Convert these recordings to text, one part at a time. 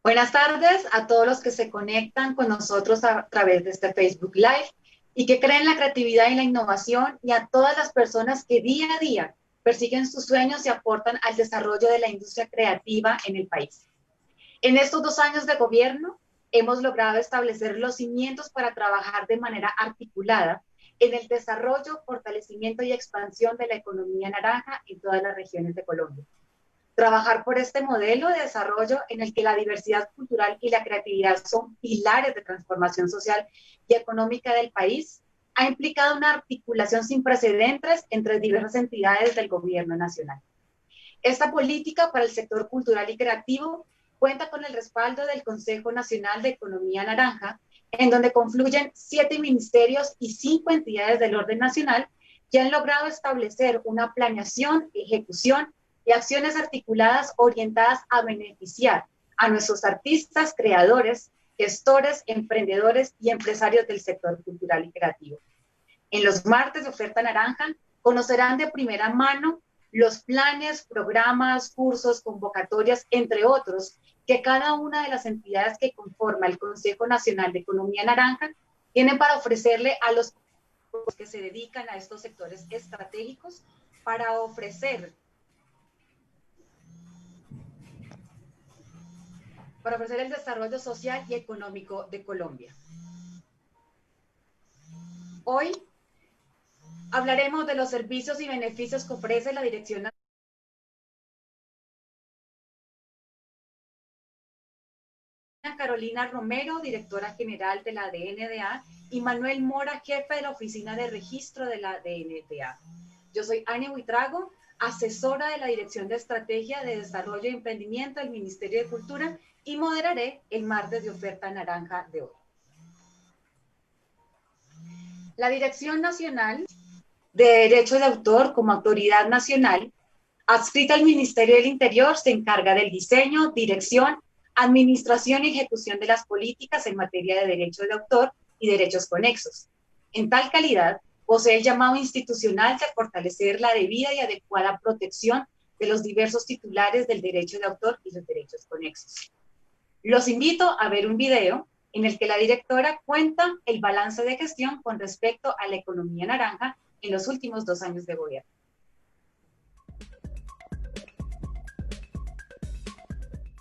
Buenas tardes a todos los que se conectan con nosotros a través de este Facebook Live y que creen en la creatividad y la innovación, y a todas las personas que día a día persiguen sus sueños y aportan al desarrollo de la industria creativa en el país. En estos 2 años de gobierno hemos logrado establecer los cimientos para trabajar de manera articulada en el desarrollo, fortalecimiento y expansión de la economía naranja en todas las regiones de Colombia. Trabajar por este modelo de desarrollo en el que la diversidad cultural y la creatividad son pilares de transformación social y económica del país ha implicado una articulación sin precedentes entre diversas entidades del gobierno nacional. Esta política para el sector cultural y creativo cuenta con el respaldo del Consejo Nacional de Economía Naranja, en donde confluyen 7 ministerios y 5 entidades del orden nacional que han logrado establecer una planeación, ejecución y acciones articuladas orientadas a beneficiar a nuestros artistas, creadores, gestores, emprendedores y empresarios del sector cultural y creativo. En los martes de oferta naranja conocerán de primera mano los planes, programas, cursos, convocatorias, entre otros, que cada una de las entidades que conforma el Consejo Nacional de Economía Naranja tienen para ofrecerle a los que se dedican a estos sectores estratégicos para ofrecer el desarrollo social y económico de Colombia. Hoy hablaremos de los servicios y beneficios que ofrece la Dirección Nacional Carolina Romero, directora general de la DNDA, y Manuel Mora, jefe de la Oficina de Registro de la DNDA. Yo soy Ania Huitrago, asesora de la Dirección de Estrategia de Desarrollo y Emprendimiento del Ministerio de Cultura, y moderaré el martes de oferta naranja de hoy. La Dirección Nacional de Derecho de Autor, como autoridad nacional adscrita al Ministerio del Interior, se encarga del diseño, dirección, administración y ejecución de las políticas en materia de derecho de autor y derechos conexos. En tal calidad, posee el llamado institucional de fortalecer la debida y adecuada protección de los diversos titulares del derecho de autor y los derechos conexos. Los invito a ver un video en el que la directora cuenta el balance de gestión con respecto a la economía naranja en los últimos 2 años de gobierno.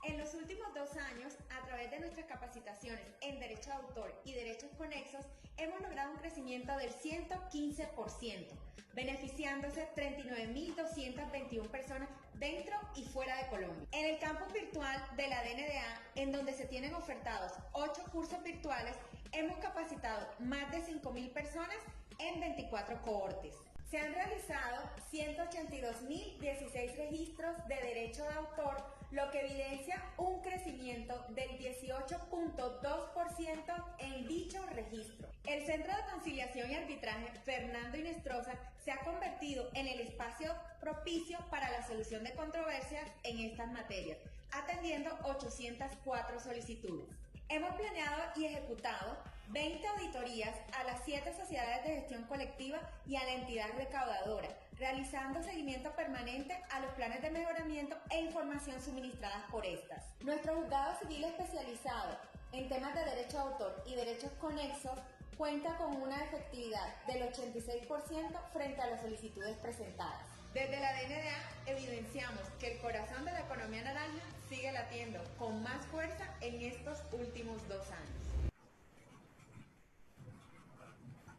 En los últimos 2 años, a través de nuestras capacitaciones en Derecho de Autor y Derechos Conexos, hemos logrado un crecimiento del 115%, beneficiándose 39.221 personas dentro y fuera de Colombia. En el campus virtual de la DNDA, en donde se tienen ofertados 8 cursos virtuales, hemos capacitado más de 5.000 personas en 24 cohortes. Se han realizado 182.016 registros de derecho de autor, lo que evidencia un crecimiento del 18.2% en dicho registro. El Centro de Conciliación y Arbitraje Fernando Inestrosa se ha convertido en el espacio propicio para la solución de controversias en estas materias, atendiendo 804 solicitudes. Hemos planeado y ejecutado 20 auditorías a las 7 sociedades de gestión colectiva y a la entidad recaudadora, realizando seguimiento permanente a los planes de mejoramiento e información suministradas por estas. Nuestro juzgado civil especializado en temas de derecho de autor y derechos conexos cuenta con una efectividad del 86% frente a las solicitudes presentadas. Desde la DNDA evidenciamos que el corazón de la economía naranja sigue latiendo con más fuerza en estos últimos 2 años.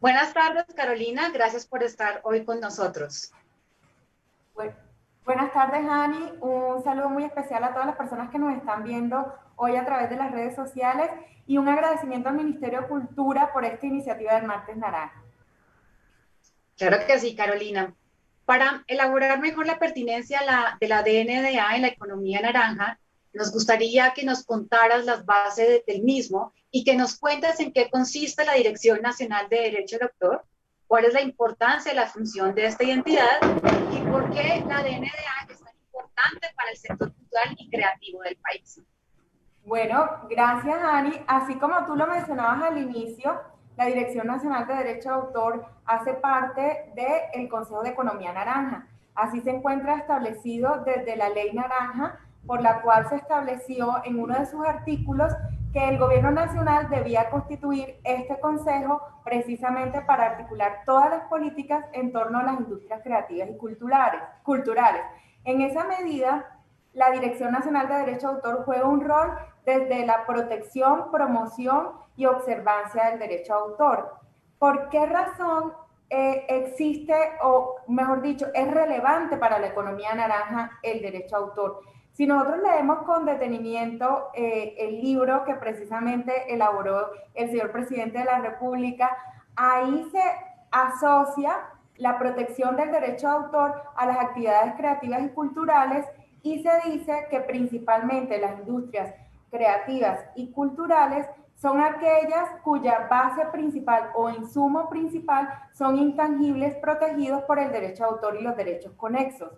Buenas tardes, Carolina. Gracias por estar hoy con nosotros. Buenas tardes, Ani. Un saludo muy especial a todas las personas que nos están viendo hoy a través de las redes sociales y un agradecimiento al Ministerio de Cultura por esta iniciativa del Martes Naranja. Claro que sí, Carolina. Para elaborar mejor la pertinencia de la DNDA en la economía naranja, nos gustaría que nos contaras las bases del mismo y que nos cuentes en qué consiste la Dirección Nacional de Derecho de Autor, cuál es la importancia de la función de esta identidad y por qué la DNDA es tan importante para el sector cultural y creativo del país. Bueno, gracias, Ani. Así como tú lo mencionabas al inicio, la Dirección Nacional de Derecho de Autor hace parte del Consejo de Economía Naranja. Así se encuentra establecido desde la Ley Naranja por la cual se estableció en uno de sus artículos que el gobierno nacional debía constituir este consejo precisamente para articular todas las políticas en torno a las industrias creativas y culturales. En esa medida, la Dirección Nacional de Derecho de Autor juega un rol desde la protección, promoción y observancia del derecho de autor. ¿Por qué razón existe, o mejor dicho, es relevante para la economía naranja el derecho de autor? Si nosotros leemos con detenimiento el libro que precisamente elaboró el señor presidente de la República, ahí se asocia la protección del derecho de autor a las actividades creativas y culturales, y se dice que principalmente las industrias creativas y culturales son aquellas cuya base principal o insumo principal son intangibles protegidos por el derecho de autor y los derechos conexos.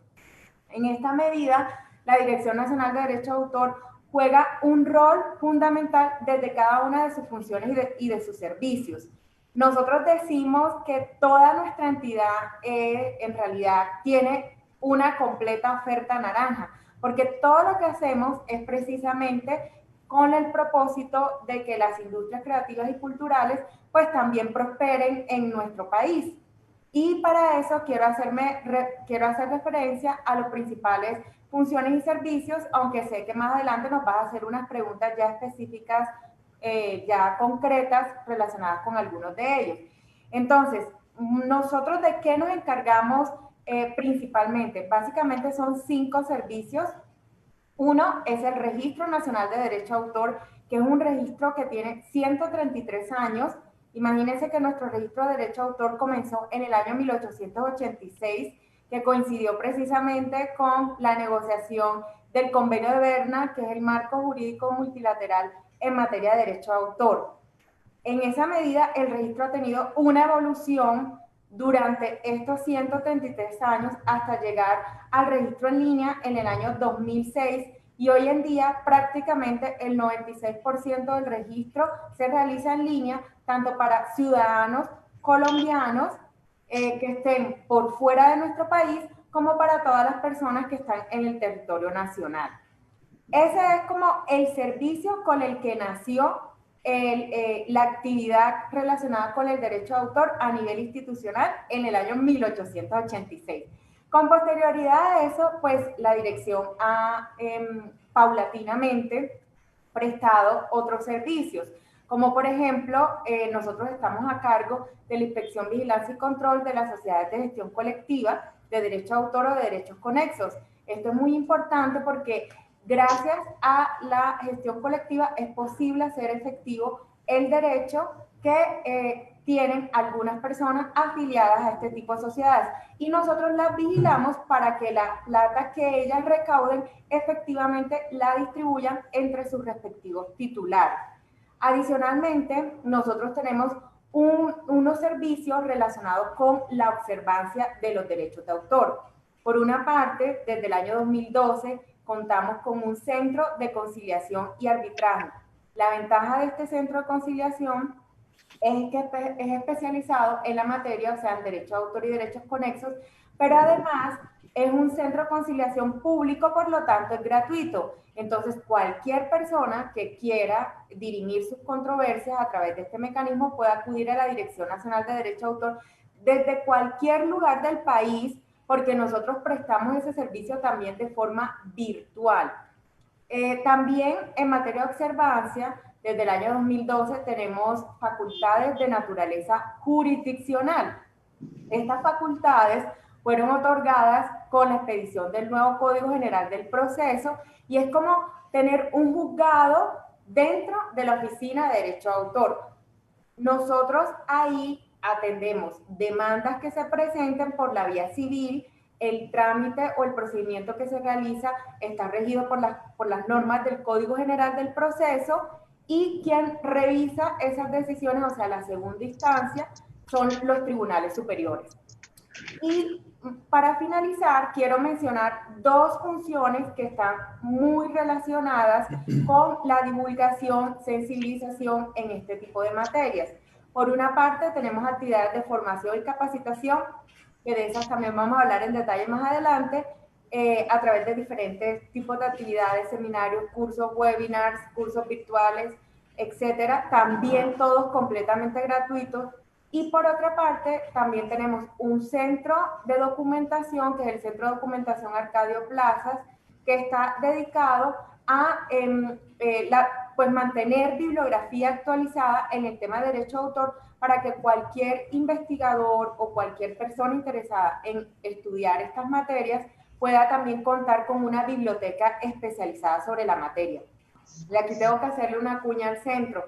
En esta medida, la Dirección Nacional de Derecho de Autor juega un rol fundamental desde cada una de sus funciones y de sus servicios. Nosotros decimos que toda nuestra entidad en realidad tiene una completa oferta naranja, porque todo lo que hacemos es precisamente con el propósito de que las industrias creativas y culturales pues también prosperen en nuestro país. Y para eso quiero hacer referencia a los principales funciones y servicios, aunque sé que más adelante nos vas a hacer unas preguntas ya específicas, ya concretas, relacionadas con algunos de ellos. Entonces, ¿nosotros de qué nos encargamos principalmente? Básicamente son 5 servicios. Uno es el Registro Nacional de Derecho de Autor, que es un registro que tiene 133 años. Imagínense que nuestro registro de derecho de autor comenzó en el año 1886, que coincidió precisamente con la negociación del Convenio de Berna, que es el marco jurídico multilateral en materia de derecho de autor. En esa medida, el registro ha tenido una evolución durante estos 133 años hasta llegar al registro en línea en el año 2006, y hoy en día prácticamente el 96% del registro se realiza en línea, tanto para ciudadanos colombianos que estén por fuera de nuestro país, como para todas las personas que están en el territorio nacional. Ese es como el servicio con el que nació la actividad relacionada con el derecho de autor a nivel institucional en el año 1886. Con posterioridad a eso, pues la dirección ha paulatinamente prestado otros servicios, como por ejemplo, nosotros estamos a cargo de la inspección, vigilancia y control de las sociedades de gestión colectiva de derecho de autor o de derechos conexos. Esto es muy importante porque gracias a la gestión colectiva es posible hacer efectivo el derecho que tienen algunas personas afiliadas a este tipo de sociedades, y nosotros las vigilamos para que la plata que ellas recauden efectivamente la distribuyan entre sus respectivos titulares. Adicionalmente, nosotros tenemos unos servicios relacionados con la observancia de los derechos de autor. Por una parte, desde el año 2012 contamos con un centro de conciliación y arbitraje. La ventaja de este centro de conciliación es que es especializado en la materia, o sea, en derecho de autor y derechos conexos, pero además es un centro de conciliación público, por lo tanto es gratuito. Entonces, cualquier persona que quiera dirimir sus controversias a través de este mecanismo puede acudir a la Dirección Nacional de Derecho de Autor desde cualquier lugar del país, porque nosotros prestamos ese servicio también de forma virtual. También en materia de observancia, desde el año 2012 tenemos facultades de naturaleza jurisdiccional. Estas facultades fueron otorgadas con la expedición del nuevo Código General del Proceso, y es como tener un juzgado dentro de la Oficina de Derecho de Autor. Nosotros ahí atendemos demandas que se presenten por la vía civil. El trámite o el procedimiento que se realiza está regido por las normas del Código General del Proceso, y quien revisa esas decisiones, o sea, la segunda instancia, son los tribunales superiores. Y para finalizar, quiero mencionar 2 funciones que están muy relacionadas con la divulgación, sensibilización en este tipo de materias. Por una parte, tenemos actividades de formación y capacitación, que de esas también vamos a hablar en detalle más adelante, a través de diferentes tipos de actividades, seminarios, cursos, webinars, cursos virtuales, etcétera, también todos completamente gratuitos. Y por otra parte, también tenemos un centro de documentación, que es el Centro de Documentación Arcadio Plazas, que está dedicado a pues mantener bibliografía actualizada en el tema de derecho de autor para que cualquier investigador o cualquier persona interesada en estudiar estas materias pueda también contar con una biblioteca especializada sobre la materia. Y aquí tengo que hacerle una cuña al centro.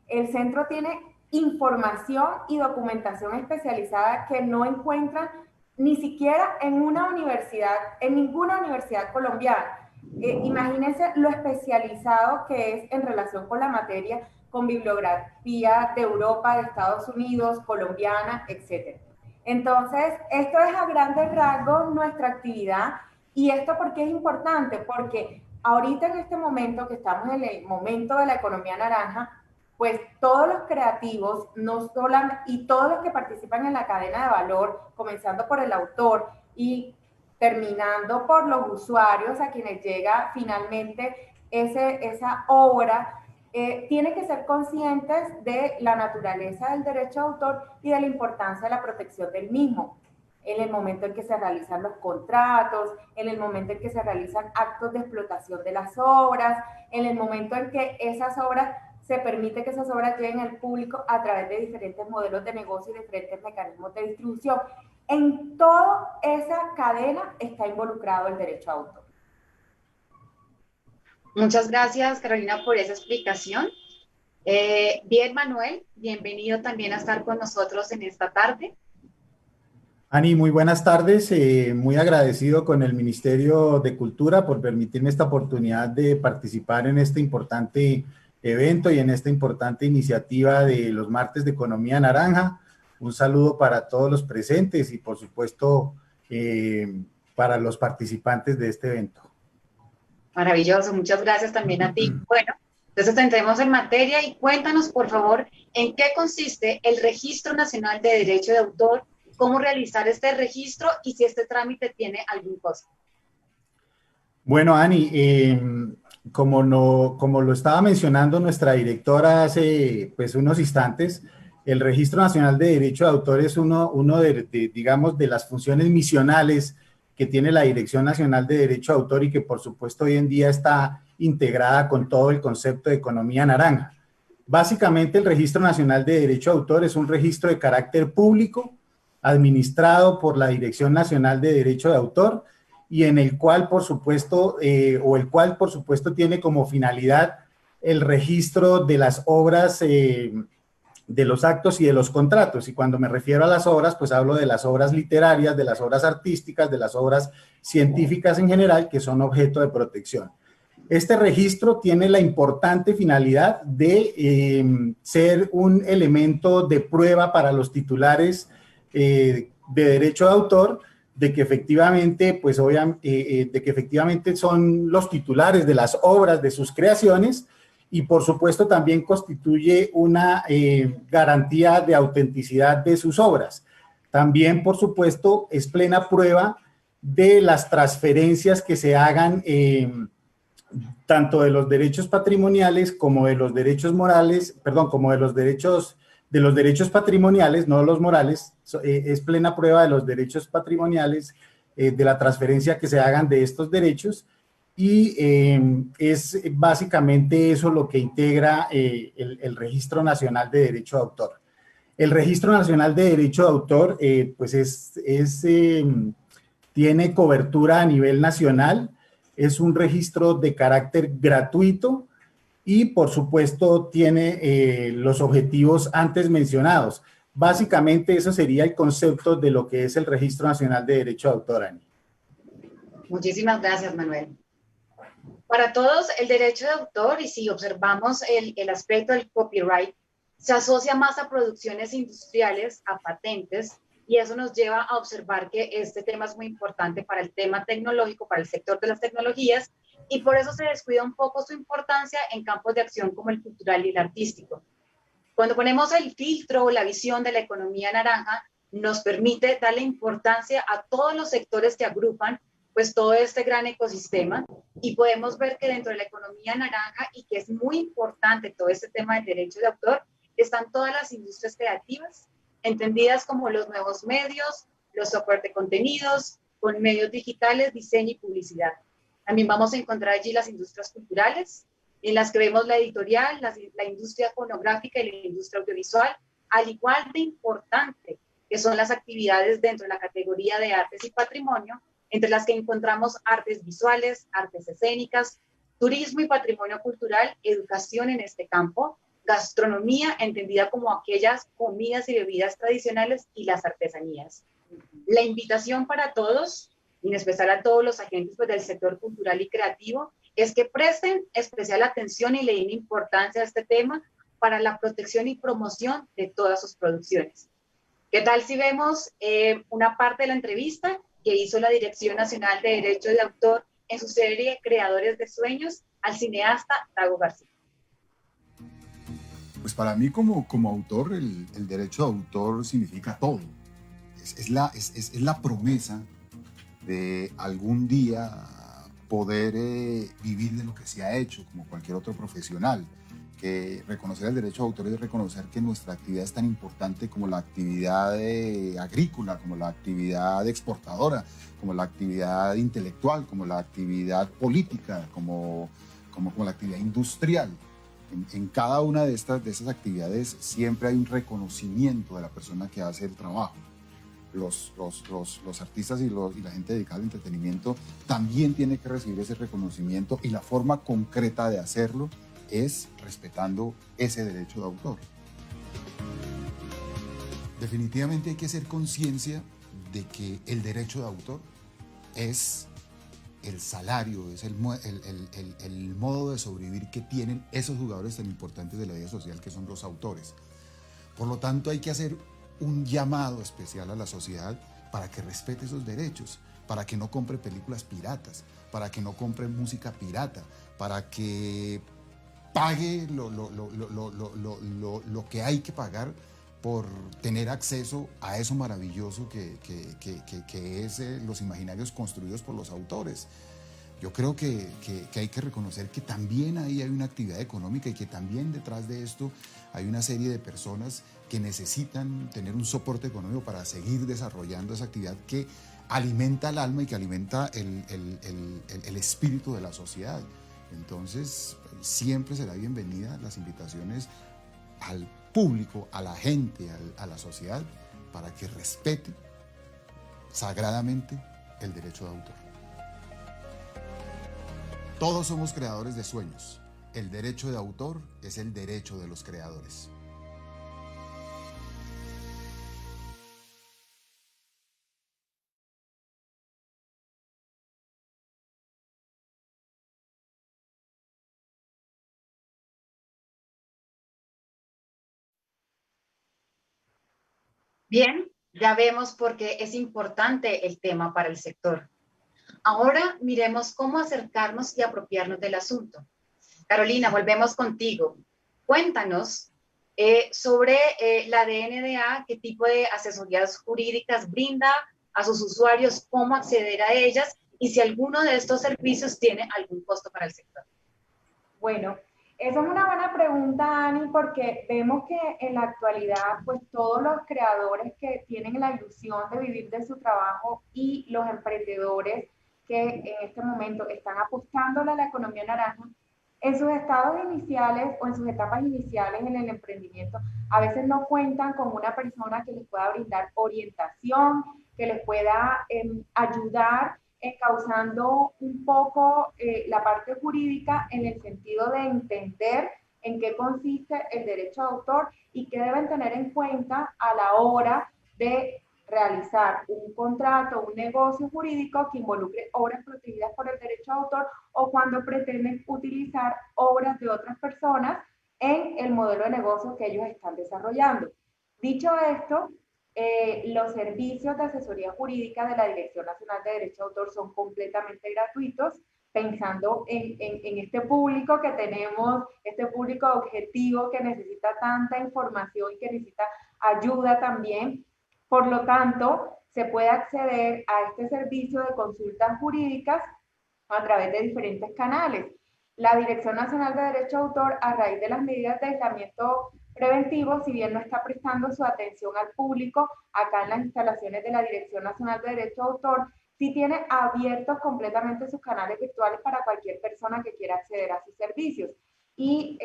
El centro tiene información y documentación especializada que no encuentran ni siquiera en una universidad, en ninguna universidad colombiana. Imagínense lo especializado que es en relación con la materia, con bibliografía de Europa, de Estados Unidos, colombiana, etc. Entonces, esto es a grandes rasgos nuestra actividad. ¿Y esto por qué es importante? Porque ahorita en este momento, que estamos en el momento de la economía naranja, pues todos los creativos, no solamente, y todos los que participan en la cadena de valor, comenzando por el autor y terminando por los usuarios a quienes llega finalmente esa obra, tienen que ser conscientes de la naturaleza del derecho de autor y de la importancia de la protección del mismo. En el momento en que se realizan los contratos, en el momento en que se realizan actos de explotación de las obras, en el momento en que esas obras, se permite que esas obras lleguen al público a través de diferentes modelos de negocio y diferentes mecanismos de distribución. En toda esa cadena está involucrado el derecho a autor. Muchas gracias, Carolina, por esa explicación. Bien, Manuel, bienvenido también a estar con nosotros en esta tarde. Ani, muy buenas tardes. Muy agradecido con el Ministerio de Cultura por permitirme esta oportunidad de participar en este importante evento y en esta importante iniciativa de los martes de Economía Naranja. Un saludo para todos los presentes y, por supuesto, para los participantes de este evento. Maravilloso, muchas gracias también a ti. Bueno, entonces entremos en materia y cuéntanos, por favor, en qué consiste el Registro Nacional de Derecho de Autor, cómo realizar este registro y si este trámite tiene algún costo. Bueno, Ani, como lo estaba mencionando nuestra directora hace pues unos instantes, el Registro Nacional de Derecho de Autor es uno digamos, de las funciones misionales que tiene la Dirección Nacional de Derecho de Autor y que por supuesto hoy en día está integrada con todo el concepto de economía naranja. Básicamente el Registro Nacional de Derecho de Autor es un registro de carácter público administrado por la Dirección Nacional de Derecho de Autor y en el cual por supuesto, tiene como finalidad el registro de las obras, de los actos y de los contratos. Y cuando me refiero a las obras, pues hablo de las obras literarias, de las obras artísticas, de las obras científicas en general, que son objeto de protección. Este registro tiene la importante finalidad de ser un elemento de prueba para los titulares de derecho de autor, de que efectivamente, pues de que efectivamente son los titulares de las obras, de sus creaciones, y por supuesto también constituye una garantía de autenticidad de sus obras. También, por supuesto, es plena prueba de las transferencias que se hagan tanto de los derechos patrimoniales como de los derechos morales, perdón, como de los derechos patrimoniales, no los morales. Es plena prueba de los derechos patrimoniales, de la transferencia que se hagan de estos derechos, y es básicamente eso lo que integra el Registro Nacional de Derecho de Autor. El Registro Nacional de Derecho de Autor pues tiene cobertura a nivel nacional, es un registro de carácter gratuito y por supuesto tiene los objetivos antes mencionados. Básicamente eso sería el concepto de lo que es el Registro Nacional de Derecho de Autor, Ani. Muchísimas gracias, Manuel. Para todos, el derecho de autor, y si observamos el aspecto del copyright, se asocia más a producciones industriales, a patentes, y eso nos lleva a observar que este tema es muy importante para el tema tecnológico, para el sector de las tecnologías, y por eso se descuida un poco su importancia en campos de acción como el cultural y el artístico. Cuando ponemos el filtro o la visión de la economía naranja, nos permite darle importancia a todos los sectores que agrupan pues todo este gran ecosistema y podemos ver que dentro de la economía naranja y que es muy importante todo este tema del derecho de autor, están todas las industrias creativas, entendidas como los nuevos medios, los software de contenidos, con medios digitales, diseño y publicidad. También vamos a encontrar allí las industrias culturales, en las que vemos la editorial, la industria fonográfica y la industria audiovisual, al igual de importante que son las actividades dentro de la categoría de artes y patrimonio, entre las que encontramos artes visuales, artes escénicas, turismo y patrimonio cultural, educación en este campo, gastronomía entendida como aquellas comidas y bebidas tradicionales y las artesanías. La invitación para todos, y en especial a todos los agentes pues, del sector cultural y creativo, es que presten especial atención y le den importancia a este tema para la protección y promoción de todas sus producciones. ¿Qué tal si vemos una parte de la entrevista que hizo la Dirección Nacional de Derecho de Autor en su serie Creadores de Sueños al cineasta Dago García? Pues para mí como autor, el derecho de autor significa todo. Es la promesa de algún día poder vivir de lo que se ha hecho, como cualquier otro profesional. Que reconocer el derecho de autor es reconocer que nuestra actividad es tan importante como la actividad agrícola, como la actividad exportadora, como la actividad intelectual, como la actividad política, como la actividad industrial. En cada una de esas actividades siempre hay un reconocimiento de la persona que hace el trabajo. Los artistas y la gente dedicada al entretenimiento también tiene que recibir ese reconocimiento y la forma concreta de hacerlo es respetando ese derecho de autor. Definitivamente hay que hacer conciencia de que el derecho de autor es el salario, es el modo de sobrevivir que tienen esos jugadores tan importantes de la vida social que son los autores. Por lo tanto, hay que hacer un llamado especial a la sociedad para que respete esos derechos, para que no compre películas piratas, para que no compre música pirata, para que pague lo que hay que pagar por tener acceso a eso maravilloso que es los imaginarios construidos por los autores. Yo creo que hay que reconocer que también ahí hay una actividad económica y que también detrás de esto hay una serie de personas que necesitan tener un soporte económico para seguir desarrollando esa actividad que alimenta el alma y que alimenta el espíritu de la sociedad. Entonces, siempre será bienvenida las invitaciones al público, a la gente, a la sociedad, para que respete sagradamente el derecho de autor. Todos somos creadores de sueños. El derecho de autor es el derecho de los creadores. Bien, ya vemos por qué es importante el tema para el sector. Ahora miremos cómo acercarnos y apropiarnos del asunto. Carolina, volvemos contigo. Cuéntanos sobre la DNDA, qué tipo de asesorías jurídicas brinda a sus usuarios, cómo acceder a ellas y si alguno de estos servicios tiene algún costo para el sector. Bueno, esa es una buena pregunta, Ani, porque vemos que en la actualidad, pues todos los creadores que tienen la ilusión de vivir de su trabajo y los emprendedores que en este momento están apostándole a la economía naranja, en sus estados iniciales o en sus etapas iniciales en el emprendimiento, a veces no cuentan con una persona que les pueda brindar orientación, que les pueda ayudar causando un poco la parte jurídica en el sentido de entender en qué consiste el derecho de autor y qué deben tener en cuenta a la hora de realizar un contrato, un negocio jurídico que involucre obras protegidas por el derecho de autor o cuando pretenden utilizar obras de otras personas en el modelo de negocio que ellos están desarrollando. Dicho esto, los servicios de asesoría jurídica de la Dirección Nacional de Derecho de Autor son completamente gratuitos, pensando en este público que tenemos, este público objetivo que necesita tanta información y que necesita ayuda también. Por lo tanto, se puede acceder a este servicio de consultas jurídicas a través de diferentes canales. La Dirección Nacional de Derecho de Autor, a raíz de las medidas de aislamiento preventivo, si bien no está prestando su atención al público acá en las instalaciones de la Dirección Nacional de Derecho de Autor, sí tiene abiertos completamente sus canales virtuales para cualquier persona que quiera acceder a sus servicios. Y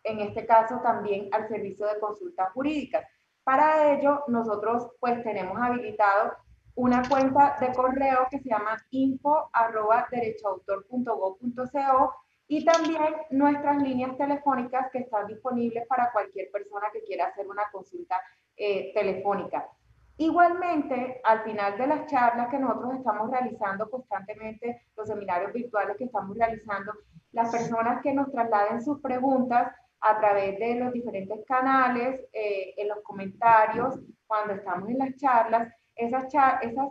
en este caso también al servicio de consultas jurídicas. Para ello, nosotros pues tenemos habilitado una cuenta de correo que se llama info@derechoautor.gov.co y también nuestras líneas telefónicas que están disponibles para cualquier persona que quiera hacer una consulta telefónica. Igualmente, al final de las charlas que nosotros estamos realizando constantemente, los seminarios virtuales que estamos realizando, las personas que nos trasladen sus preguntas a través de los diferentes canales, en los comentarios, cuando estamos en las charlas, esas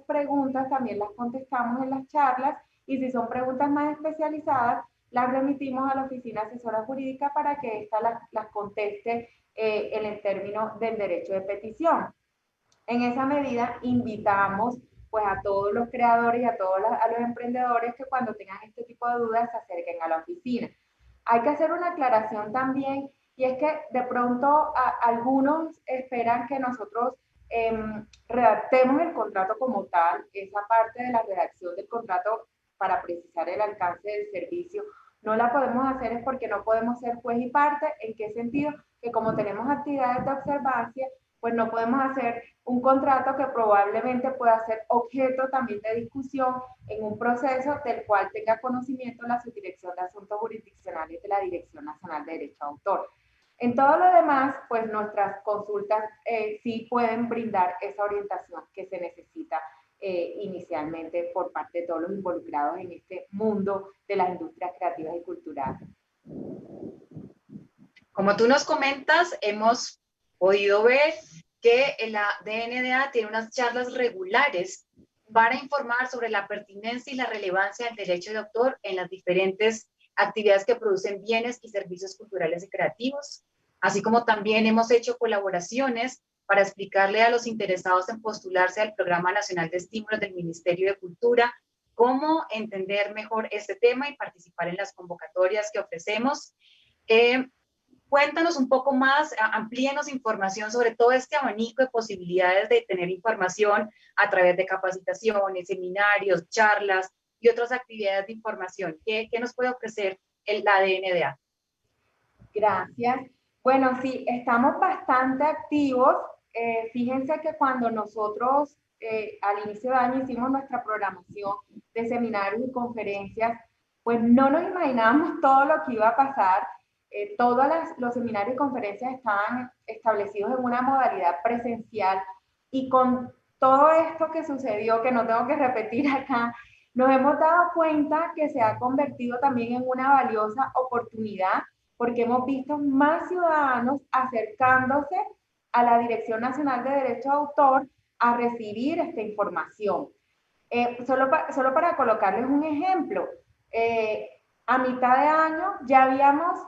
preguntas también las contestamos en las charlas y si son preguntas más especializadas, las remitimos a la Oficina Asesora Jurídica para que ésta las conteste en el término del derecho de petición. En esa medida, invitamos pues, a todos los creadores y a todos los emprendedores que cuando tengan este tipo de dudas se acerquen a la oficina. Hay que hacer una aclaración también, y es que de pronto algunos esperan que nosotros redactemos el contrato como tal, esa parte de la redacción del contrato para precisar el alcance del servicio. No la podemos hacer es porque no podemos ser juez y parte. ¿En qué sentido? Que como tenemos actividades de observancia, pues no podemos hacer un contrato que probablemente pueda ser objeto también de discusión en un proceso del cual tenga conocimiento la Subdirección de Asuntos Jurisdiccionales de la Dirección Nacional de Derecho de Autor. En todo lo demás, pues nuestras consultas sí pueden brindar esa orientación que se necesita inicialmente por parte de todos los involucrados en este mundo de las industrias creativas y culturales. Como tú nos comentas, hemos podido ver que la DNDA tiene unas charlas regulares para informar sobre la pertinencia y la relevancia del derecho de autor en las diferentes actividades que producen bienes y servicios culturales y creativos, así como también hemos hecho colaboraciones para explicarle a los interesados en postularse al Programa Nacional de Estímulos del Ministerio de Cultura cómo entender mejor este tema y participar en las convocatorias que ofrecemos. Cuéntanos un poco más, amplíenos información sobre todo este abanico de posibilidades de tener información a través de capacitaciones, seminarios, charlas y otras actividades de información. ¿Qué nos puede ofrecer la DNDA? Gracias. Bueno, sí, estamos bastante activos. Fíjense que cuando nosotros al inicio de año hicimos nuestra programación de seminarios y conferencias, pues no nos imaginábamos todo lo que iba a pasar. Todos los seminarios y conferencias estaban establecidos en una modalidad presencial y con todo esto que sucedió, que no tengo que repetir acá, nos hemos dado cuenta que se ha convertido también en una valiosa oportunidad porque hemos visto más ciudadanos acercándose a la Dirección Nacional de Derecho de Autor a recibir esta información. Solo para colocarles un ejemplo, a mitad de año ya habíamos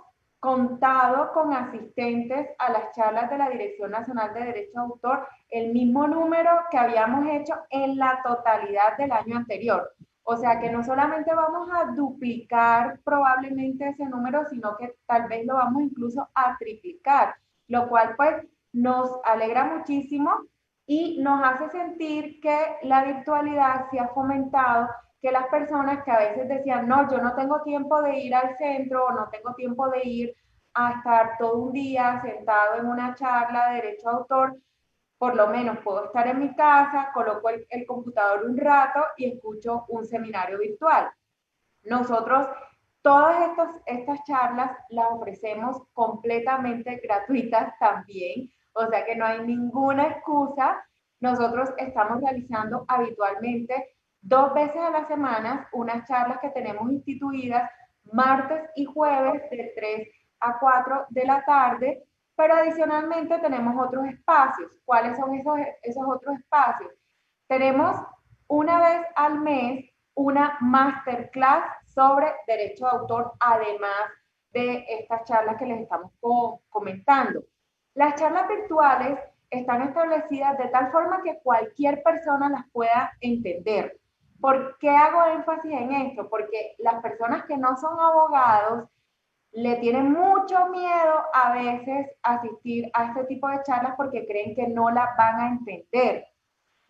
contado con asistentes a las charlas de la Dirección Nacional de Derecho de Autor, el mismo número que habíamos hecho en la totalidad del año anterior. O sea que no solamente vamos a duplicar probablemente ese número, sino que tal vez lo vamos incluso a triplicar, lo cual pues nos alegra muchísimo y nos hace sentir que la virtualidad se ha fomentado, que las personas que a veces decían, no, yo no tengo tiempo de ir al centro o no tengo tiempo de ir a estar todo un día sentado en una charla de derecho de autor, por lo menos puedo estar en mi casa, coloco el computador un rato y escucho un seminario virtual. Nosotros todas estas charlas las ofrecemos completamente gratuitas también, o sea que no hay ninguna excusa. Nosotros estamos realizando habitualmente 2 veces a la semana unas charlas que tenemos instituidas martes y jueves de 3 a 4 de la tarde, pero adicionalmente tenemos otros espacios. ¿Cuáles son esos otros espacios? Tenemos una vez al mes una masterclass sobre derecho de autor, además de estas charlas que les estamos comentando. Las charlas virtuales están establecidas de tal forma que cualquier persona las pueda entender. ¿Por qué hago énfasis en esto? Porque las personas que no son abogados le tienen mucho miedo a veces asistir a este tipo de charlas porque creen que no las van a entender.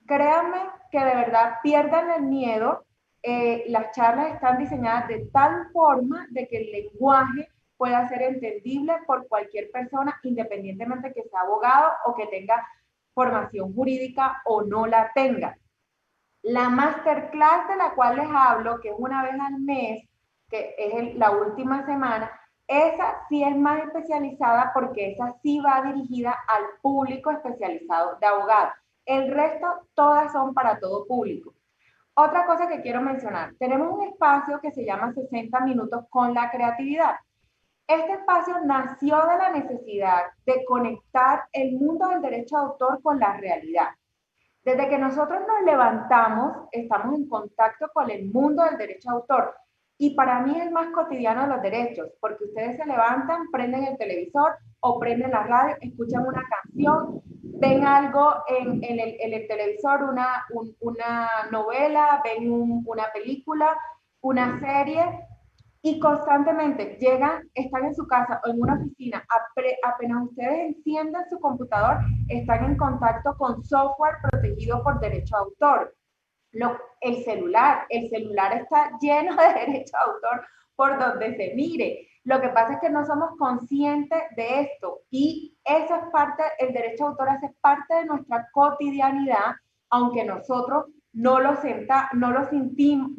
Créanme que de verdad pierdan el miedo. Las charlas están diseñadas de tal forma de que el lenguaje pueda ser entendible por cualquier persona, independientemente que sea abogado o que tenga formación jurídica o no la tenga. La masterclass de la cual les hablo, que es una vez al mes, que es la última semana, esa sí es más especializada porque esa sí va dirigida al público especializado de abogados. El resto, todas son para todo público. Otra cosa que quiero mencionar, tenemos un espacio que se llama 60 minutos con la creatividad. Este espacio nació de la necesidad de conectar el mundo del derecho de autor con la realidad. Desde que nosotros nos levantamos, estamos en contacto con el mundo del derecho de autor. Y para mí es el más cotidiano de los derechos, porque ustedes se levantan, prenden el televisor o prenden la radio, escuchan una canción, ven algo en el televisor, una novela, ven una película, una serie, y constantemente llegan, están en su casa o en una oficina, apenas ustedes encienden su computador, están en contacto con software protegido por derecho de autor. El celular está lleno de derecho de autor por donde se mire. Lo que pasa es que no somos conscientes de esto y eso es parte, el derecho de autor hace parte de nuestra cotidianidad, aunque nosotros no lo sentimos,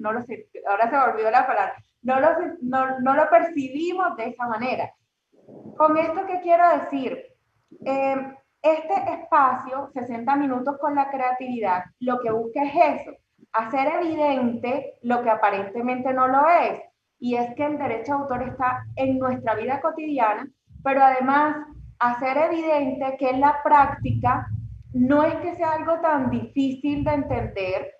ahora se me olvidó la palabra, no lo percibimos de esa manera. Con esto, ¿qué quiero decir? Este espacio, 60 minutos con la creatividad, lo que busca es eso, hacer evidente lo que aparentemente no lo es, y es que el derecho de autor está en nuestra vida cotidiana, pero además hacer evidente que en la práctica no es que sea algo tan difícil de entender,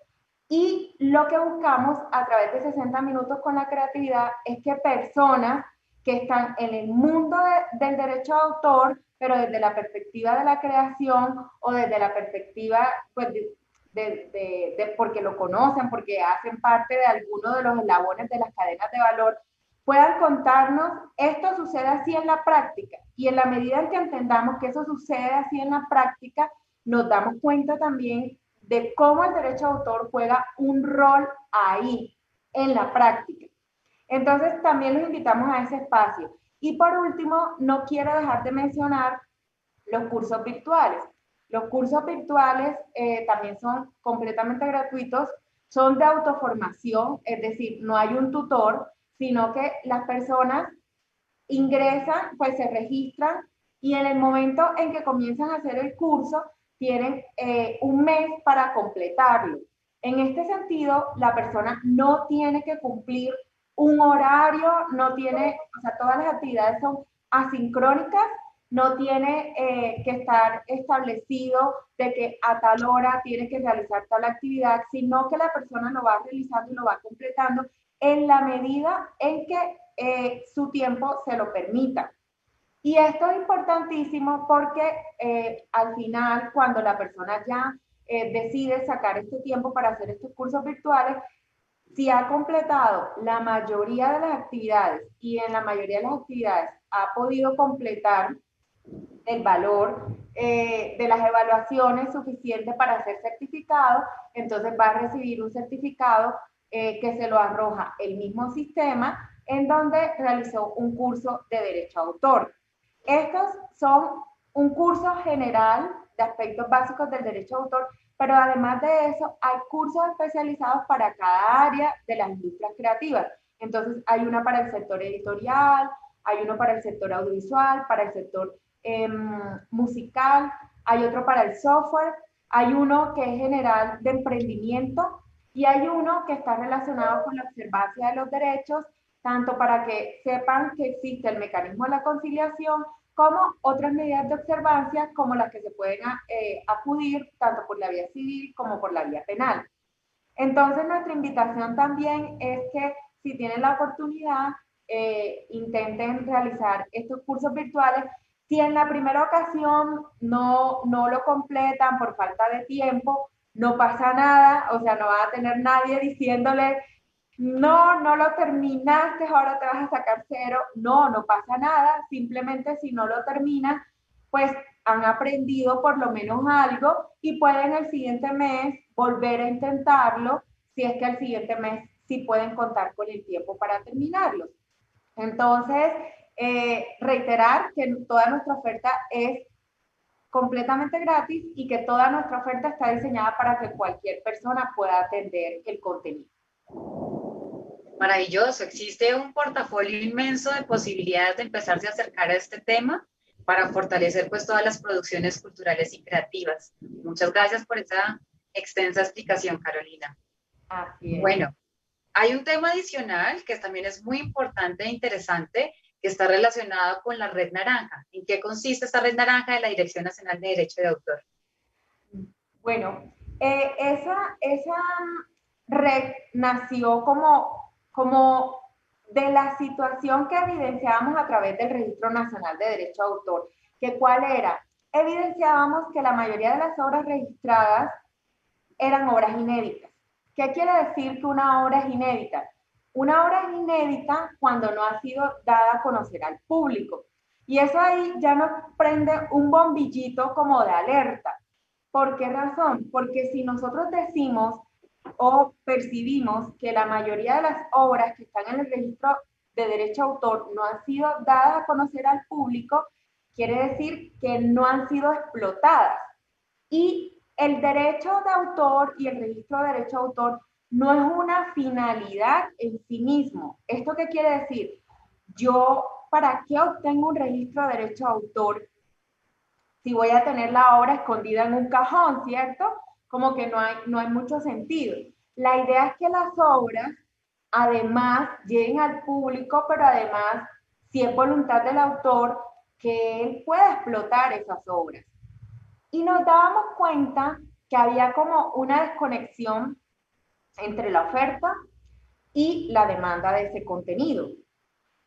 y lo que buscamos a través de 60 minutos con la creatividad es que personas que están en el mundo del derecho de autor, pero desde la perspectiva de la creación o desde la perspectiva pues, porque lo conocen, porque hacen parte de alguno de los eslabones de las cadenas de valor, puedan contarnos, esto sucede así en la práctica. Y en la medida en que entendamos que eso sucede así en la práctica, nos damos cuenta también de cómo el derecho de autor juega un rol ahí, en la práctica. Entonces, también los invitamos a ese espacio. Y por último, no quiero dejar de mencionar los cursos virtuales. Los cursos virtuales también son completamente gratuitos, son de autoformación, es decir, no hay un tutor, sino que las personas ingresan, pues se registran y en el momento en que comienzan a hacer el curso, tienen un mes para completarlo. En este sentido, la persona no tiene que cumplir un horario, no tiene, o sea, todas las actividades son asincrónicas, no tiene que estar establecido de que a tal hora tiene que realizar tal actividad, sino que la persona lo va realizando y lo va completando en la medida en que su tiempo se lo permita. Y esto es importantísimo porque al final, cuando la persona ya decide sacar este tiempo para hacer estos cursos virtuales, si ha completado la mayoría de las actividades y en la mayoría de las actividades ha podido completar el valor de las evaluaciones suficiente para ser certificado, entonces va a recibir un certificado que se lo arroja el mismo sistema en donde realizó un curso de derecho a autor. Estos son un curso general de aspectos básicos del derecho de autor, pero además de eso hay cursos especializados para cada área de las industrias creativas. Entonces hay una para el sector editorial, hay uno para el sector audiovisual, para el sector musical, hay otro para el software, hay uno que es general de emprendimiento y hay uno que está relacionado con la observancia de los derechos, tanto para que sepan que existe el mecanismo de la conciliación como otras medidas de observancia como las que se pueden acudir tanto por la vía civil como por la vía penal. Entonces nuestra invitación también es que si tienen la oportunidad intenten realizar estos cursos virtuales. Si en la primera ocasión no lo completan por falta de tiempo, no pasa nada, o sea, no va a tener nadie diciéndole, no lo terminaste, ahora te vas a sacar cero. No pasa nada, simplemente si no lo terminas, pues han aprendido por lo menos algo y pueden el siguiente mes volver a intentarlo, si es que el siguiente mes sí pueden contar con el tiempo para terminarlo. Entonces, reiterar que toda nuestra oferta es completamente gratis y que toda nuestra oferta está diseñada para que cualquier persona pueda atender el contenido. Maravilloso, existe un portafolio inmenso de posibilidades de empezarse a acercar a este tema para fortalecer pues todas las producciones culturales y creativas. Muchas gracias por esa extensa explicación, Carolina. Así es. Bueno, hay un tema adicional que también es muy importante e interesante, que está relacionado con la Red Naranja. ¿En qué consiste esta Red Naranja de la Dirección Nacional de Derecho de Autor? Bueno, esa red nació como de la situación que evidenciábamos a través del Registro Nacional de Derecho de Autor. ¿Que cuál era? Evidenciábamos que la mayoría de las obras registradas eran obras inéditas. ¿Qué quiere decir que una obra es inédita? Una obra es inédita cuando no ha sido dada a conocer al público. Y eso ahí ya nos prende un bombillito como de alerta. ¿Por qué razón? Porque si nosotros decimos o percibimos que la mayoría de las obras que están en el registro de derecho de autor no han sido dadas a conocer al público, quiere decir que no han sido explotadas. Y el derecho de autor y el registro de derecho de autor no es una finalidad en sí mismo. ¿Esto qué quiere decir? Yo, ¿para qué obtengo un registro de derecho de autor si voy a tener la obra escondida en un cajón, ¿cierto? Como que no hay mucho sentido. La idea es que las obras, además, lleguen al público, pero además, si es voluntad del autor, que él pueda explotar esas obras. Y nos dábamos cuenta que había como una desconexión entre la oferta y la demanda de ese contenido.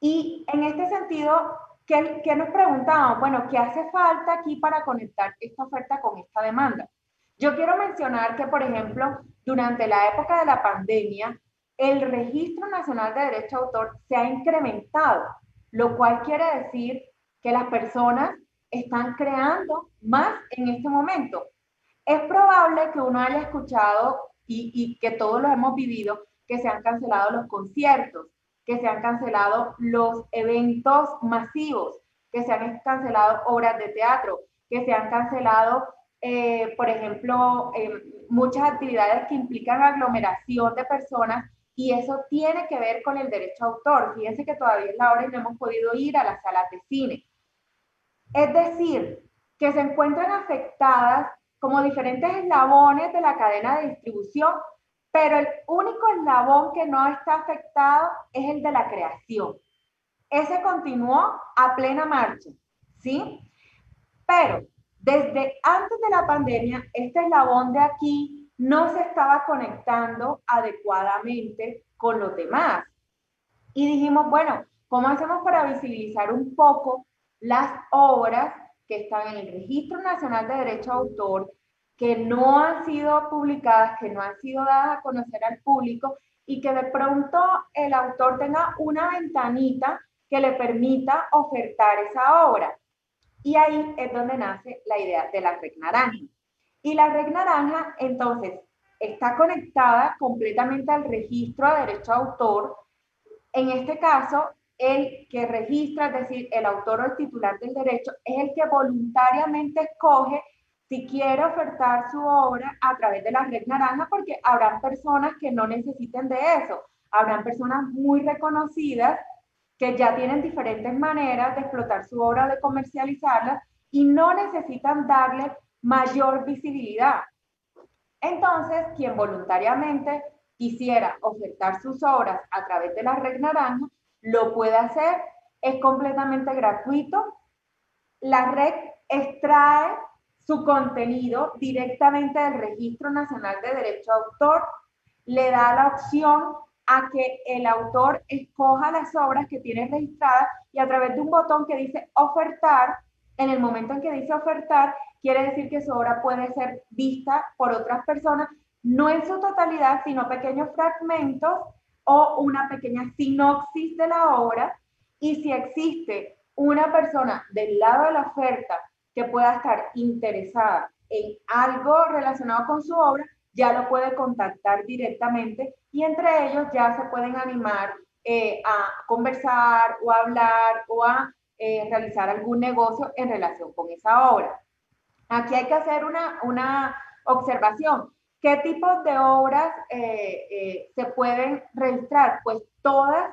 Y en este sentido, ¿qué nos preguntábamos? Bueno, ¿qué hace falta aquí para conectar esta oferta con esta demanda? Yo quiero mencionar que, por ejemplo, durante la época de la pandemia, el Registro Nacional de Derecho de Autor se ha incrementado, lo cual quiere decir que las personas están creando más en este momento. Es probable que uno haya escuchado y que todos lo hemos vivido, que se han cancelado los conciertos, que se han cancelado los eventos masivos, que se han cancelado obras de teatro, que se han cancelado, por ejemplo, muchas actividades que implican aglomeración de personas, y eso tiene que ver con el derecho a autor. Fíjense que todavía es la hora y no hemos podido ir a las salas de cine. Es decir, que se encuentran afectadas como diferentes eslabones de la cadena de distribución, pero el único eslabón que no está afectado es el de la creación. Ese continuó a plena marcha, ¿sí? Pero desde antes de la pandemia, este eslabón de aquí no se estaba conectando adecuadamente con los demás. Y dijimos, bueno, ¿cómo hacemos para visibilizar un poco las obras que están en el Registro Nacional de Derecho de Autor, que no han sido publicadas, que no han sido dadas a conocer al público, y que de pronto el autor tenga una ventanita que le permita ofertar esa obra? Y ahí es donde nace la idea de la Red Naranja. Y la Red Naranja, entonces, está conectada completamente al registro de derecho de autor. En este caso, el que registra, es decir, el autor o el titular del derecho, es el que voluntariamente escoge si quiere ofertar su obra a través de la Red Naranja, porque habrán personas que no necesiten de eso. Habrán personas muy reconocidas que ya tienen diferentes maneras de explotar su obra o de comercializarla y no necesitan darle mayor visibilidad. Entonces, quien voluntariamente quisiera ofertar sus obras a través de la Red Naranja, lo puede hacer, es completamente gratuito. La red extrae su contenido directamente del Registro Nacional de Derecho de Autor, le da la opción a que el autor escoja las obras que tiene registradas y a través de un botón que dice ofertar, En el momento en que dice ofertar, quiere decir que su obra puede ser vista por otras personas, no en su totalidad, sino pequeños fragmentos o una pequeña sinopsis de la obra. Y si existe una persona del lado de la oferta que pueda estar interesada en algo relacionado con su obra, ya lo puede contactar directamente y entre ellos ya se pueden animar a conversar o a hablar o a realizar algún negocio en relación con esa obra. Aquí hay que hacer una observación. ¿Qué tipos de obras se pueden registrar? Pues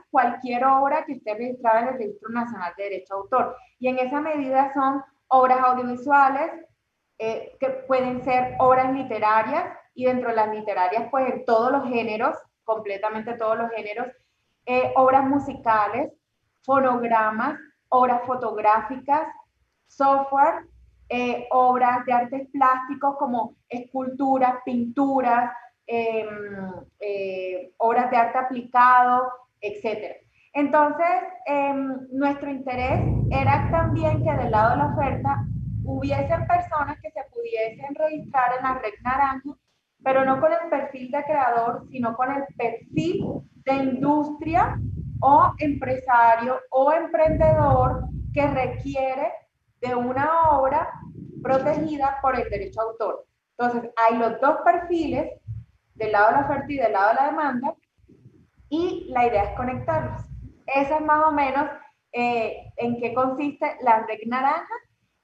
cualquier obra que esté registrada en el Registro Nacional de Derecho de Autor. Y en esa medida son obras audiovisuales, que pueden ser obras literarias, y dentro de las literarias, pues en todos los géneros, completamente todos los géneros, obras musicales, fonogramas, obras fotográficas, software, obras de artes plásticos como esculturas, pinturas, obras de arte aplicado, etc. Entonces, nuestro interés era también que del lado de la oferta hubiesen personas que se pudiesen registrar en la red naranja, pero no con el perfil de creador, sino con el perfil de industria o empresario o emprendedor que requiere de una obra protegida por el derecho a autor. Entonces, hay los dos perfiles, del lado de la oferta y del lado de la demanda, y la idea es conectarlos. Esa es más o menos en qué consiste la red naranja,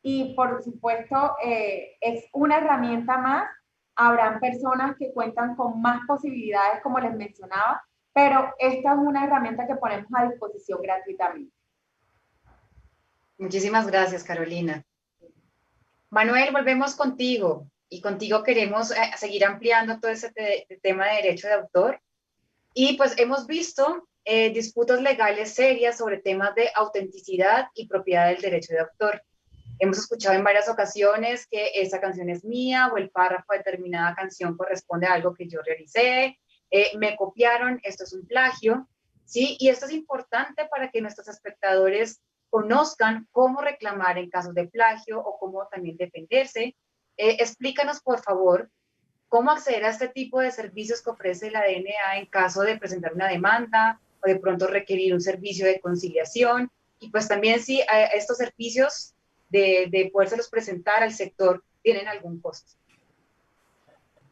y por supuesto es una herramienta más. Habrán personas que cuentan con más posibilidades, como les mencionaba, pero esta es una herramienta que ponemos a disposición gratuitamente. Muchísimas gracias, Carolina. Manuel, volvemos contigo, y contigo queremos seguir ampliando todo ese tema de derecho de autor. Y pues hemos visto disputas legales serias sobre temas de autenticidad y propiedad del derecho de autor. Hemos escuchado en varias ocasiones que esa canción es mía, o el párrafo de determinada canción corresponde a algo que yo realicé, me copiaron, esto es un plagio, ¿sí? Y esto es importante para que nuestros espectadores conozcan cómo reclamar en casos de plagio o cómo también defenderse. Explícanos, por favor, cómo acceder a este tipo de servicios que ofrece la DNA en caso de presentar una demanda o de pronto requerir un servicio de conciliación, y pues también si estos servicios de podérselos presentar al sector tienen algún costo.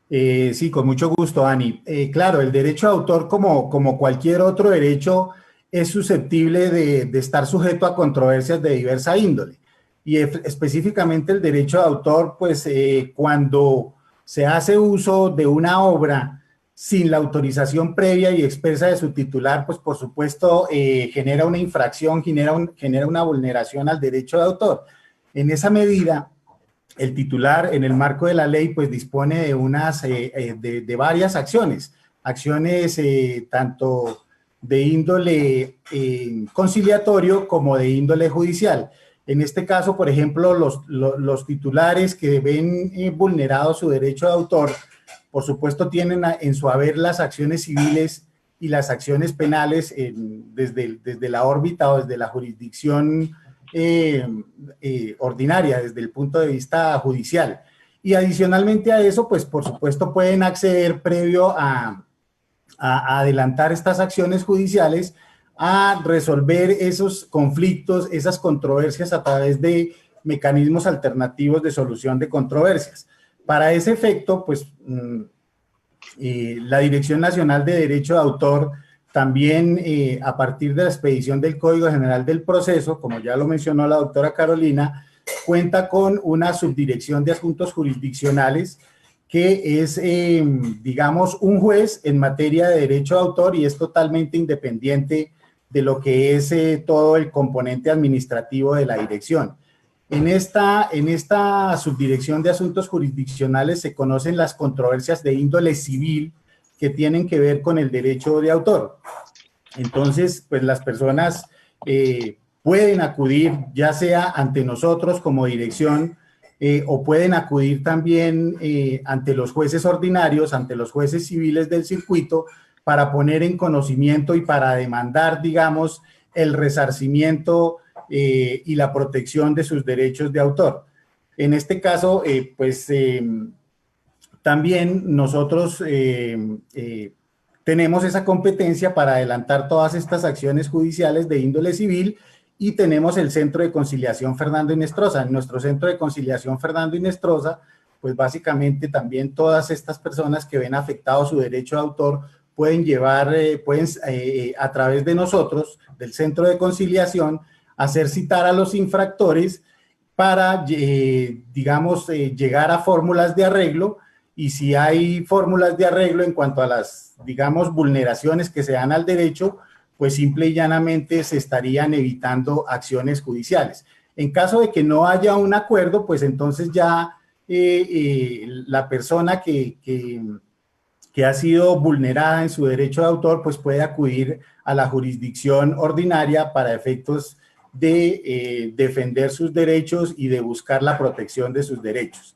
Sí, con mucho gusto, Ani. Claro, el derecho de autor, como cualquier otro derecho, es susceptible de estar sujeto a controversias de diversa índole. Y específicamente el derecho de autor, pues cuando se hace uso de una obra sin la autorización previa y expresa de su titular, pues por supuesto genera una infracción, genera una vulneración al derecho de autor. En esa medida, el titular, en el marco de la ley, pues dispone de varias acciones tanto de índole conciliatorio como de índole judicial. En este caso, por ejemplo, los titulares que ven vulnerado su derecho de autor, por supuesto, tienen en su haber las acciones civiles y las acciones penales desde la órbita o desde la jurisdicción ordinaria, desde el punto de vista judicial. Y adicionalmente a eso, pues por supuesto pueden acceder previo a adelantar estas acciones judiciales, a resolver esos conflictos, esas controversias a través de mecanismos alternativos de solución de controversias. Para ese efecto, pues la Dirección Nacional de Derecho de Autor también, a partir de la expedición del Código General del Proceso, como ya lo mencionó la doctora Carolina, cuenta con una subdirección de asuntos jurisdiccionales que es, digamos, un juez en materia de derecho de autor, y es totalmente independiente de lo que es todo el componente administrativo de la dirección. En esta subdirección de asuntos jurisdiccionales se conocen las controversias de índole civil que tienen que ver con el derecho de autor. Entonces, pues las personas pueden acudir ya sea ante nosotros como dirección o pueden acudir también ante los jueces ordinarios, ante los jueces civiles del circuito, para poner en conocimiento y para demandar, digamos, el resarcimiento y la protección de sus derechos de autor. En este caso, también nosotros tenemos esa competencia para adelantar todas estas acciones judiciales de índole civil y tenemos el Centro de Conciliación Fernando Inestrosa. En nuestro Centro de Conciliación Fernando Inestrosa, pues básicamente también todas estas personas que ven afectado su derecho de autor pueden llevar, a través de nosotros, del Centro de Conciliación, hacer citar a los infractores para, llegar a fórmulas de arreglo, y si hay fórmulas de arreglo en cuanto a las, digamos, vulneraciones que se dan al derecho, pues simple y llanamente se estarían evitando acciones judiciales. En caso de que no haya un acuerdo, pues entonces ya la persona que ha sido vulnerada en su derecho de autor, pues puede acudir a la jurisdicción ordinaria para efectos de defender sus derechos y de buscar la protección de sus derechos.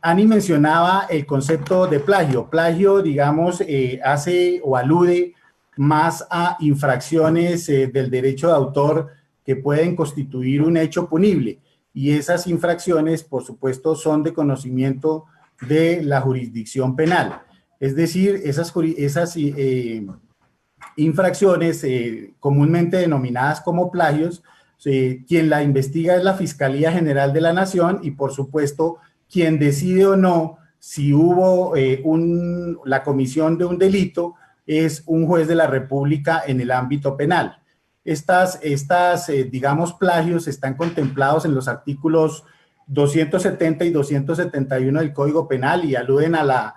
Ani mencionaba el concepto de plagio. Plagio, digamos, hace o alude más a infracciones del derecho de autor que pueden constituir un hecho punible. Y esas infracciones, por supuesto, son de conocimiento de la jurisdicción penal. Es decir, esas infracciones comúnmente denominadas como plagios, quien la investiga es la Fiscalía General de la Nación y, por supuesto, quien decide o no si hubo la comisión de un delito es un juez de la República en el ámbito penal. Digamos, plagios están contemplados en los artículos 270 y 271 del Código Penal y aluden a la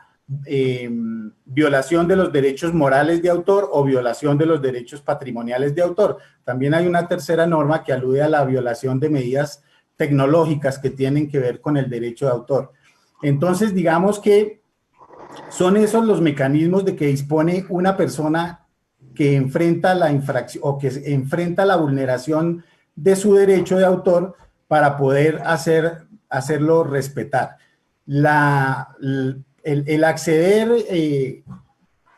violación de los derechos morales de autor o violación de los derechos patrimoniales de autor. También hay una tercera norma que alude a la violación de medidas tecnológicas que tienen que ver con el derecho de autor. Entonces, digamos que son esos los mecanismos de que dispone una persona que enfrenta la infracción o que enfrenta la vulneración de su derecho de autor para poder hacerlo respetar. El acceder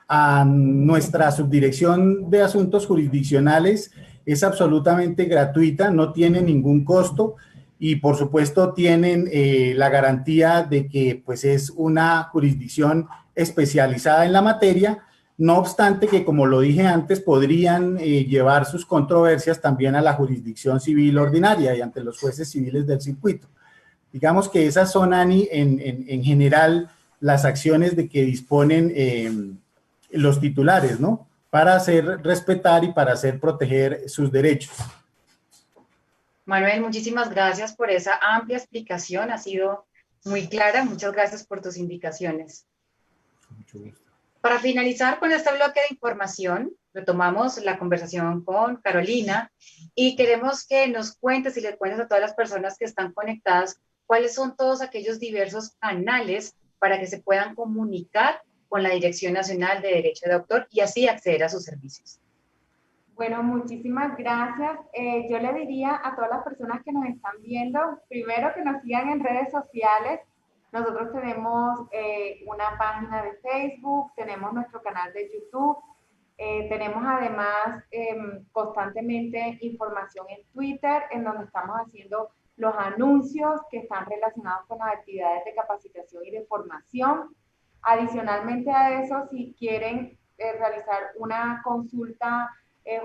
a nuestra subdirección de asuntos jurisdiccionales es absolutamente gratuita, no tiene ningún costo y por supuesto tienen la garantía de que pues es una jurisdicción especializada en la materia, no obstante que, como lo dije antes, podrían llevar sus controversias también a la jurisdicción civil ordinaria y ante los jueces civiles del circuito. Digamos que esas son, Ani, en general, las acciones de que disponen los titulares, ¿no? Para hacer respetar y para hacer proteger sus derechos. Manuel, muchísimas gracias por esa amplia explicación, ha sido muy clara, muchas gracias por tus indicaciones. Mucho gusto. Para finalizar con este bloque de información, retomamos la conversación con Carolina y queremos que nos cuentes y le cuentes a todas las personas que están conectadas cuáles son todos aquellos diversos canales para que se puedan comunicar con la Dirección Nacional de Derecho de Autor y así acceder a sus servicios. Bueno, muchísimas gracias. Yo le diría a todas las personas que nos están viendo, primero que nos sigan en redes sociales. Nosotros tenemos una página de Facebook, tenemos nuestro canal de YouTube, tenemos además constantemente información en Twitter, en donde estamos haciendo los anuncios que están relacionados con las actividades de capacitación y de formación. Adicionalmente a eso, si quieren realizar una consulta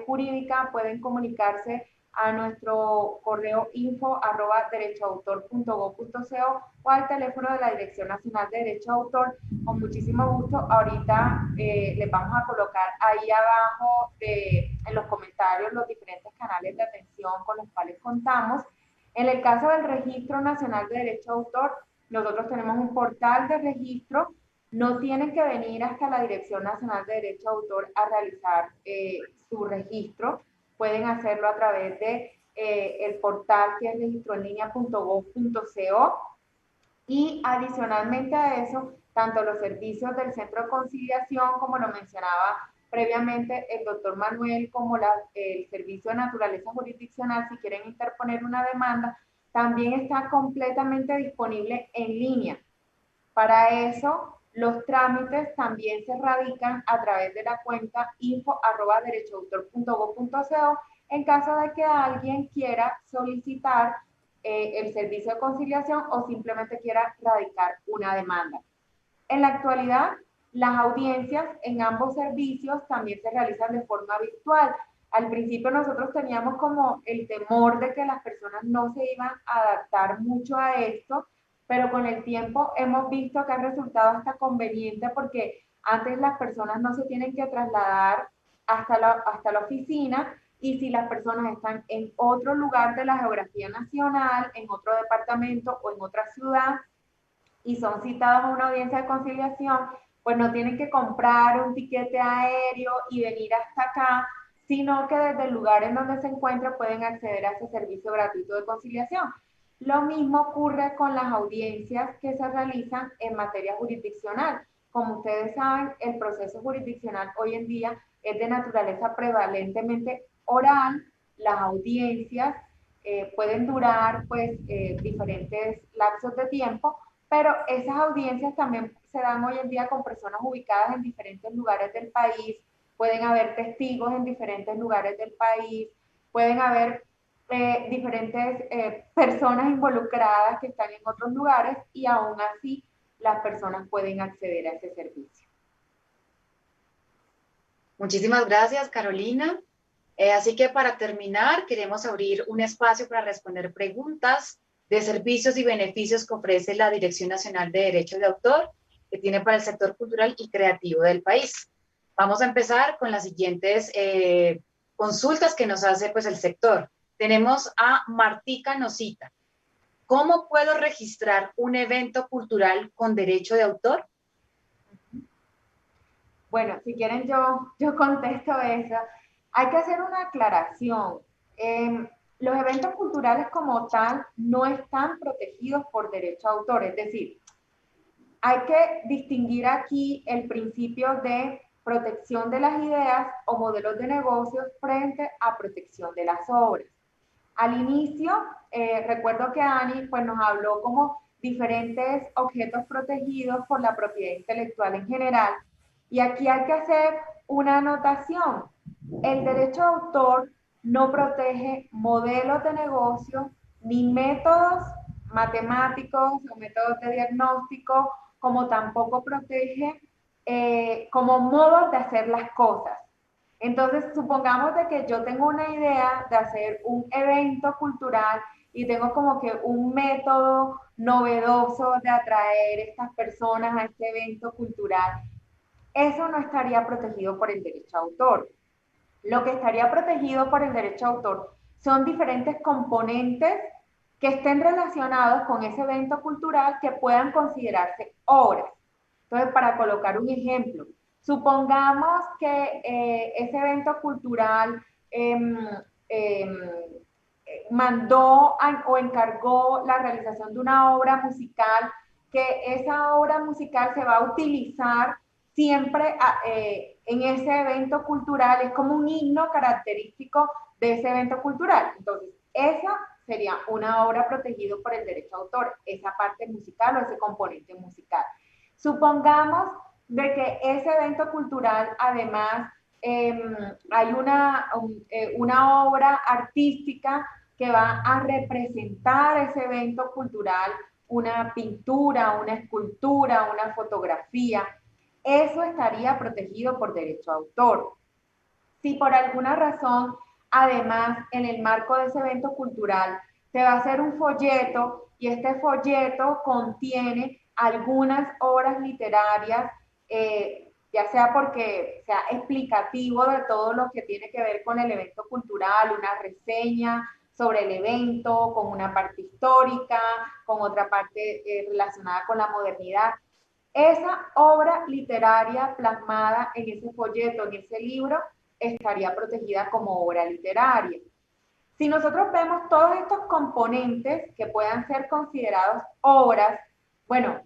jurídica, pueden comunicarse a nuestro correo info@derechoautor.gov.co o al teléfono de la Dirección Nacional de Derecho de Autor. Con muchísimo gusto, ahorita les vamos a colocar ahí abajo en los comentarios los diferentes canales de atención con los cuales contamos. En el caso del Registro Nacional de Derecho de Autor, nosotros tenemos un portal de registro. No tienen que venir hasta la Dirección Nacional de Derecho de Autor a realizar su registro. Pueden hacerlo a través de el portal que es registroenlinea.gov.co y adicionalmente a eso, tanto los servicios del Centro de Conciliación, como lo mencionaba previamente el doctor Manuel, como el Servicio de Naturaleza Jurisdiccional, si quieren interponer una demanda, también está completamente disponible en línea. Para eso, los trámites también se radican a través de la cuenta info@derechoautor.gov.co en caso de que alguien quiera solicitar el servicio de conciliación o simplemente quiera radicar una demanda. En la actualidad, las audiencias en ambos servicios también se realizan de forma virtual. Al principio nosotros teníamos como el temor de que las personas no se iban a adaptar mucho a esto, pero con el tiempo hemos visto que ha resultado hasta conveniente porque antes las personas no se tienen que trasladar hasta la oficina, y si las personas están en otro lugar de la geografía nacional, en otro departamento o en otra ciudad, y son citados a una audiencia de conciliación, pues no tienen que comprar un tiquete aéreo y venir hasta acá, sino que desde el lugar en donde se encuentran pueden acceder a ese servicio gratuito de conciliación. Lo mismo ocurre con las audiencias que se realizan en materia jurisdiccional. Como ustedes saben, el proceso jurisdiccional hoy en día es de naturaleza prevalentemente oral. Las audiencias pueden durar pues diferentes lapsos de tiempo, pero esas audiencias también se dan hoy en día con personas ubicadas en diferentes lugares del país. Pueden haber testigos en diferentes lugares del país, pueden haber diferentes personas involucradas que están en otros lugares, y aún así las personas pueden acceder a ese servicio. Muchísimas gracias, Carolina. Así que para terminar, queremos abrir un espacio para responder preguntas de servicios y beneficios que ofrece la Dirección Nacional de Derechos de Autor, que tiene para el sector cultural y creativo del país. Vamos a empezar con las siguientes consultas que nos hace pues, el sector. Tenemos a Martica Nosita. ¿Cómo puedo registrar un evento cultural con derecho de autor? Bueno, si quieren yo contesto eso. Hay que hacer una aclaración. Los eventos culturales como tal no están protegidos por derecho a autor, es decir, hay que distinguir aquí el principio de protección de las ideas o modelos de negocios frente a protección de las obras. Al inicio, recuerdo que Ani pues, nos habló como diferentes objetos protegidos por la propiedad intelectual en general, y aquí hay que hacer una anotación. El derecho de autor no protege modelos de negocio ni métodos matemáticos o métodos de diagnóstico, como tampoco protege como modos de hacer las cosas. Entonces, supongamos de que yo tengo una idea de hacer un evento cultural y tengo como que un método novedoso de atraer estas personas a este evento cultural. Eso no estaría protegido por el derecho a autor. Lo que estaría protegido por el derecho a autor son diferentes componentes que estén relacionados con ese evento cultural que puedan considerarse obras. Entonces, para colocar un ejemplo, supongamos que ese evento cultural mandó o encargó la realización de una obra musical, que esa obra musical se va a utilizar siempre en ese evento cultural, es como un himno característico de ese evento cultural. Entonces, esa sería una obra protegida por el derecho a autor, esa parte musical o ese componente musical. Supongamos de que ese evento cultural, además, hay una obra artística que va a representar ese evento cultural, una pintura, una escultura, una fotografía. Eso estaría protegido por derecho a autor. Si por alguna razón, además, en el marco de ese evento cultural, se va a hacer un folleto y este folleto contiene algunas obras literarias, ya sea porque sea explicativo de todo lo que tiene que ver con el evento cultural, una reseña sobre el evento, con una parte histórica, con otra parte relacionada con la modernidad. Esa obra literaria plasmada en ese folleto, en ese libro, estaría protegida como obra literaria. Si nosotros vemos todos estos componentes que puedan ser considerados obras, bueno,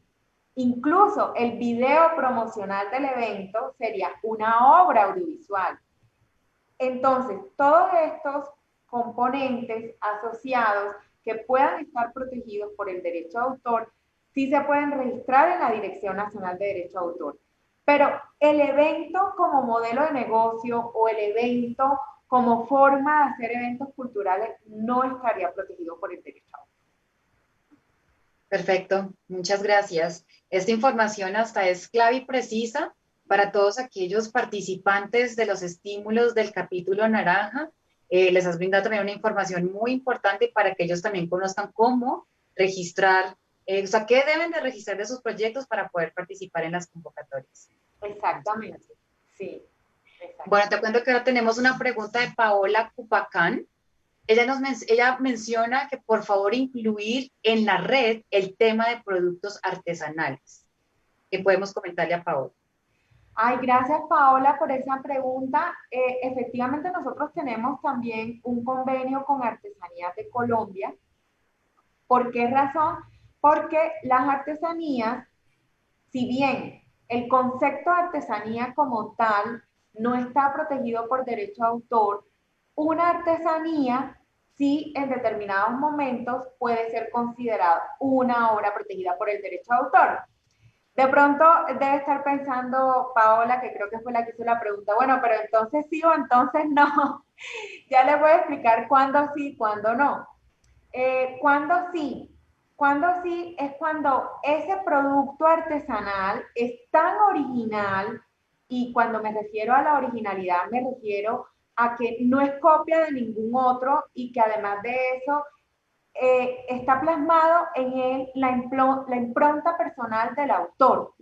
incluso el video promocional del evento sería una obra audiovisual. Entonces, todos estos componentes asociados que puedan estar protegidos por el derecho de autor sí se pueden registrar en la Dirección Nacional de Derecho de Autor. Pero el evento como modelo de negocio o el evento como forma de hacer eventos culturales no estaría protegido por el derecho a autor. Perfecto, muchas gracias. Esta información hasta es clave y precisa para todos aquellos participantes de los estímulos del capítulo naranja. Les has brindado también una información muy importante para que ellos también conozcan cómo registrar, o sea, qué deben de registrar de sus proyectos para poder participar en las convocatorias. Exactamente, sí. Exactamente. Bueno, te cuento que ahora tenemos una pregunta de Paola Cupacán. Ella menciona que por favor incluir en la red el tema de productos artesanales. ¿Qué podemos comentarle a Paola? Ay, gracias Paola por esa pregunta. Efectivamente nosotros tenemos también un convenio con Artesanías de Colombia. ¿Por qué razón? Porque las artesanías, si bien el concepto de artesanía como tal no está protegido por derecho a autor, una artesanía sí en determinados momentos puede ser considerada una obra protegida por el derecho a autor. De pronto debe estar pensando Paola, que creo que fue la que hizo la pregunta, bueno, pero entonces sí o entonces no. Ya les voy a explicar cuándo sí, cuándo no. ¿Cuándo sí? Cuando sí es cuando ese producto artesanal es tan original, y cuando me refiero a la originalidad me refiero a que no es copia de ningún otro y que además de eso está plasmado en él la impronta personal del autor.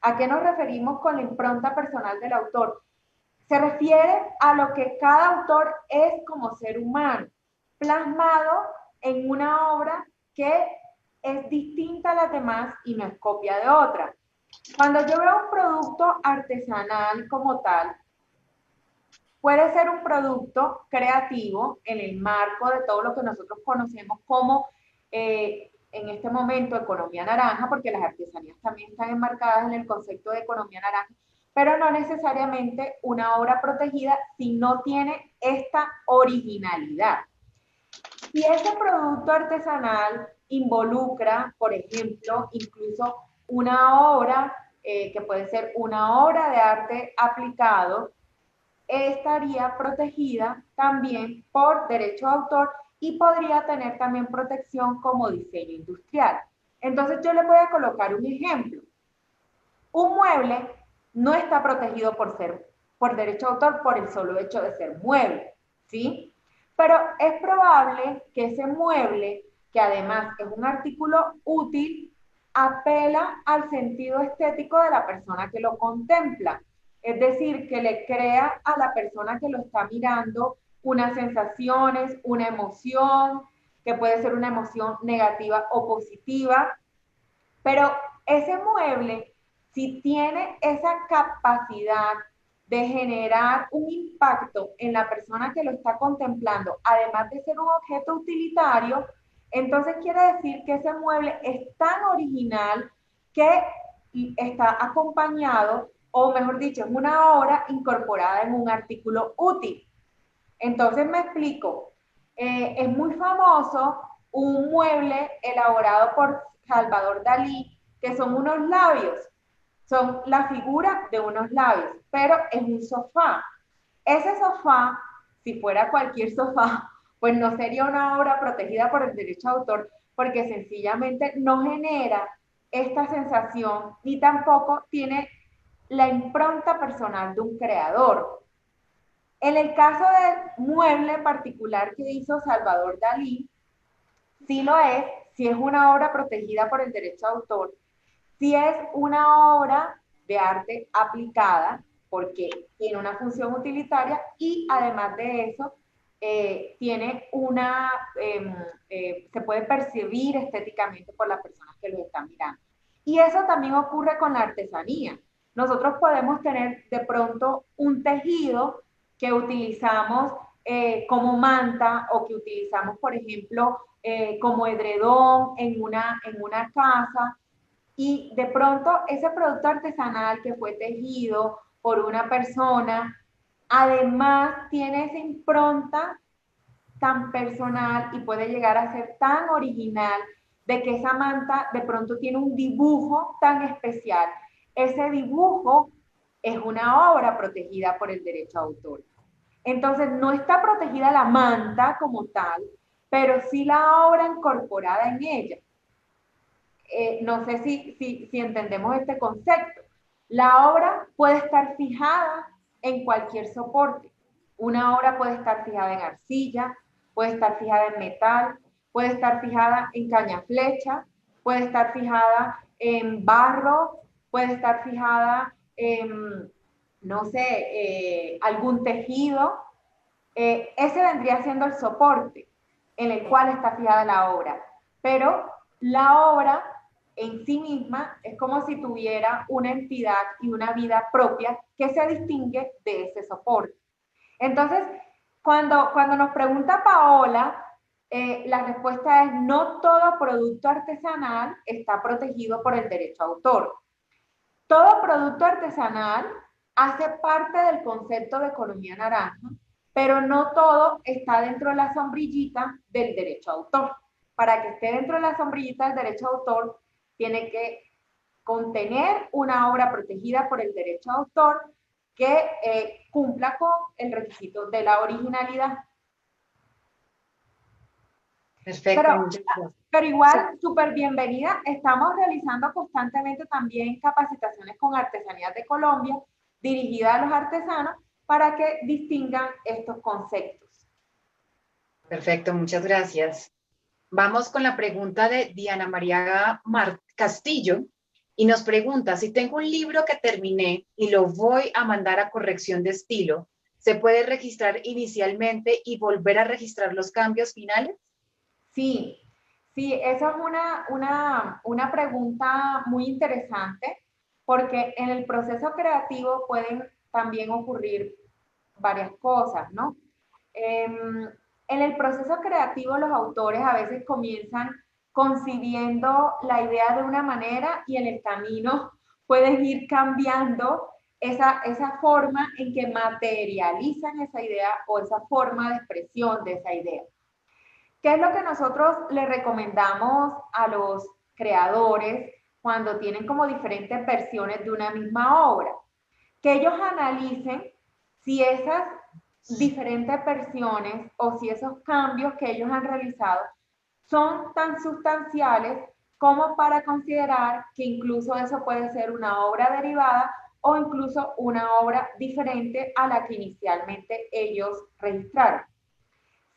¿A qué nos referimos con la impronta personal del autor? Se refiere a lo que cada autor es como ser humano, plasmado en una obra que es distinta a las demás y no es copia de otra. Cuando yo veo un producto artesanal como tal, puede ser un producto creativo en el marco de todo lo que nosotros conocemos como en este momento economía naranja, porque las artesanías también están enmarcadas en el concepto de economía naranja, pero no necesariamente una obra protegida si no tiene esta originalidad. Si ese producto artesanal involucra, por ejemplo, incluso una obra que puede ser una obra de arte aplicado, estaría protegida también por derecho de autor y podría tener también protección como diseño industrial. Entonces yo le voy a colocar un ejemplo. Un mueble no está protegido por derecho de autor por el solo hecho de ser mueble, ¿sí? Pero es probable que ese mueble, que además es un artículo útil, apela al sentido estético de la persona que lo contempla. Es decir, que le crea a la persona que lo está mirando unas sensaciones, una emoción, que puede ser una emoción negativa o positiva, pero ese mueble, si tiene esa capacidad de generar un impacto en la persona que lo está contemplando, además de ser un objeto utilitario, entonces quiere decir que ese mueble es tan original que está acompañado, o mejor dicho, es una obra incorporada en un artículo útil. Entonces me explico. Es muy famoso un mueble elaborado por Salvador Dalí, que son unos labios, son la figura de unos labios, pero es un sofá. Ese sofá, si fuera cualquier sofá, pues no sería una obra protegida por el derecho de autor, porque sencillamente no genera esta sensación ni tampoco tiene la impronta personal de un creador. En el caso del mueble particular que hizo Salvador Dalí, sí lo es, si es una obra protegida por el derecho de autor, si es una obra de arte aplicada, porque tiene una función utilitaria y además de eso, tiene se puede percibir estéticamente por las personas que lo están mirando. Y eso también ocurre con la artesanía. Nosotros podemos tener de pronto un tejido que utilizamos como manta o que utilizamos, por ejemplo, como edredón en una casa, y de pronto ese producto artesanal que fue tejido por una persona, además tiene esa impronta tan personal y puede llegar a ser tan original de que esa manta de pronto tiene un dibujo tan especial. Ese dibujo es una obra protegida por el derecho a autor. Entonces, no está protegida la manta como tal, pero sí la obra incorporada en ella. No sé si entendemos este concepto. La obra puede estar fijada en cualquier soporte. Una obra puede estar fijada en arcilla, puede estar fijada en metal, puede estar fijada en caña flecha, puede estar fijada en barro, puede estar fijada en, no sé, algún tejido. Ese vendría siendo el soporte en el cual está fijada la obra. Pero la obra en sí misma es como si tuviera una entidad y una vida propia que se distingue de ese soporte. Entonces, cuando nos pregunta Paola, la respuesta es no todo producto artesanal está protegido por el derecho a autor. Todo producto artesanal hace parte del concepto de economía naranja, pero no todo está dentro de la sombrillita del derecho a autor. Para que esté dentro de la sombrillita del derecho a autor, tiene que contener una obra protegida por el derecho a autor que cumpla con el requisito de la originalidad. Perfecto, muchas gracias. Pero igual, súper bienvenida. Estamos realizando constantemente también capacitaciones con Artesanías de Colombia dirigidas a los artesanos para que distingan estos conceptos. Perfecto, muchas gracias. Vamos con la pregunta de Diana María Castillo y nos pregunta, si tengo un libro que terminé y lo voy a mandar a corrección de estilo, ¿se puede registrar inicialmente y volver a registrar los cambios finales? Sí, sí, esa es una pregunta muy interesante porque en el proceso creativo pueden también ocurrir varias cosas, ¿no? En el proceso creativo los autores a veces comienzan concibiendo la idea de una manera y en el camino pueden ir cambiando esa forma en que materializan esa idea o esa forma de expresión de esa idea. ¿Qué es lo que nosotros le recomendamos a los creadores cuando tienen como diferentes versiones de una misma obra? Que ellos analicen si esas diferentes versiones o si esos cambios que ellos han realizado son tan sustanciales como para considerar que incluso eso puede ser una obra derivada o incluso una obra diferente a la que inicialmente ellos registraron.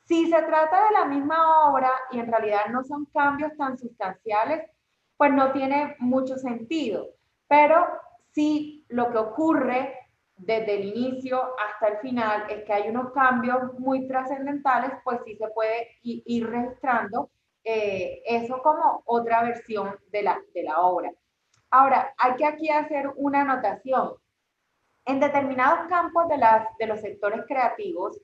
Si se trata de la misma obra y en realidad no son cambios tan sustanciales, pues no tiene mucho sentido. Pero si lo que ocurre desde el inicio hasta el final es que hay unos cambios muy trascendentales, pues sí se puede ir registrando eso como otra versión de la obra. Ahora, hay que aquí hacer una anotación. En determinados campos de los sectores creativos,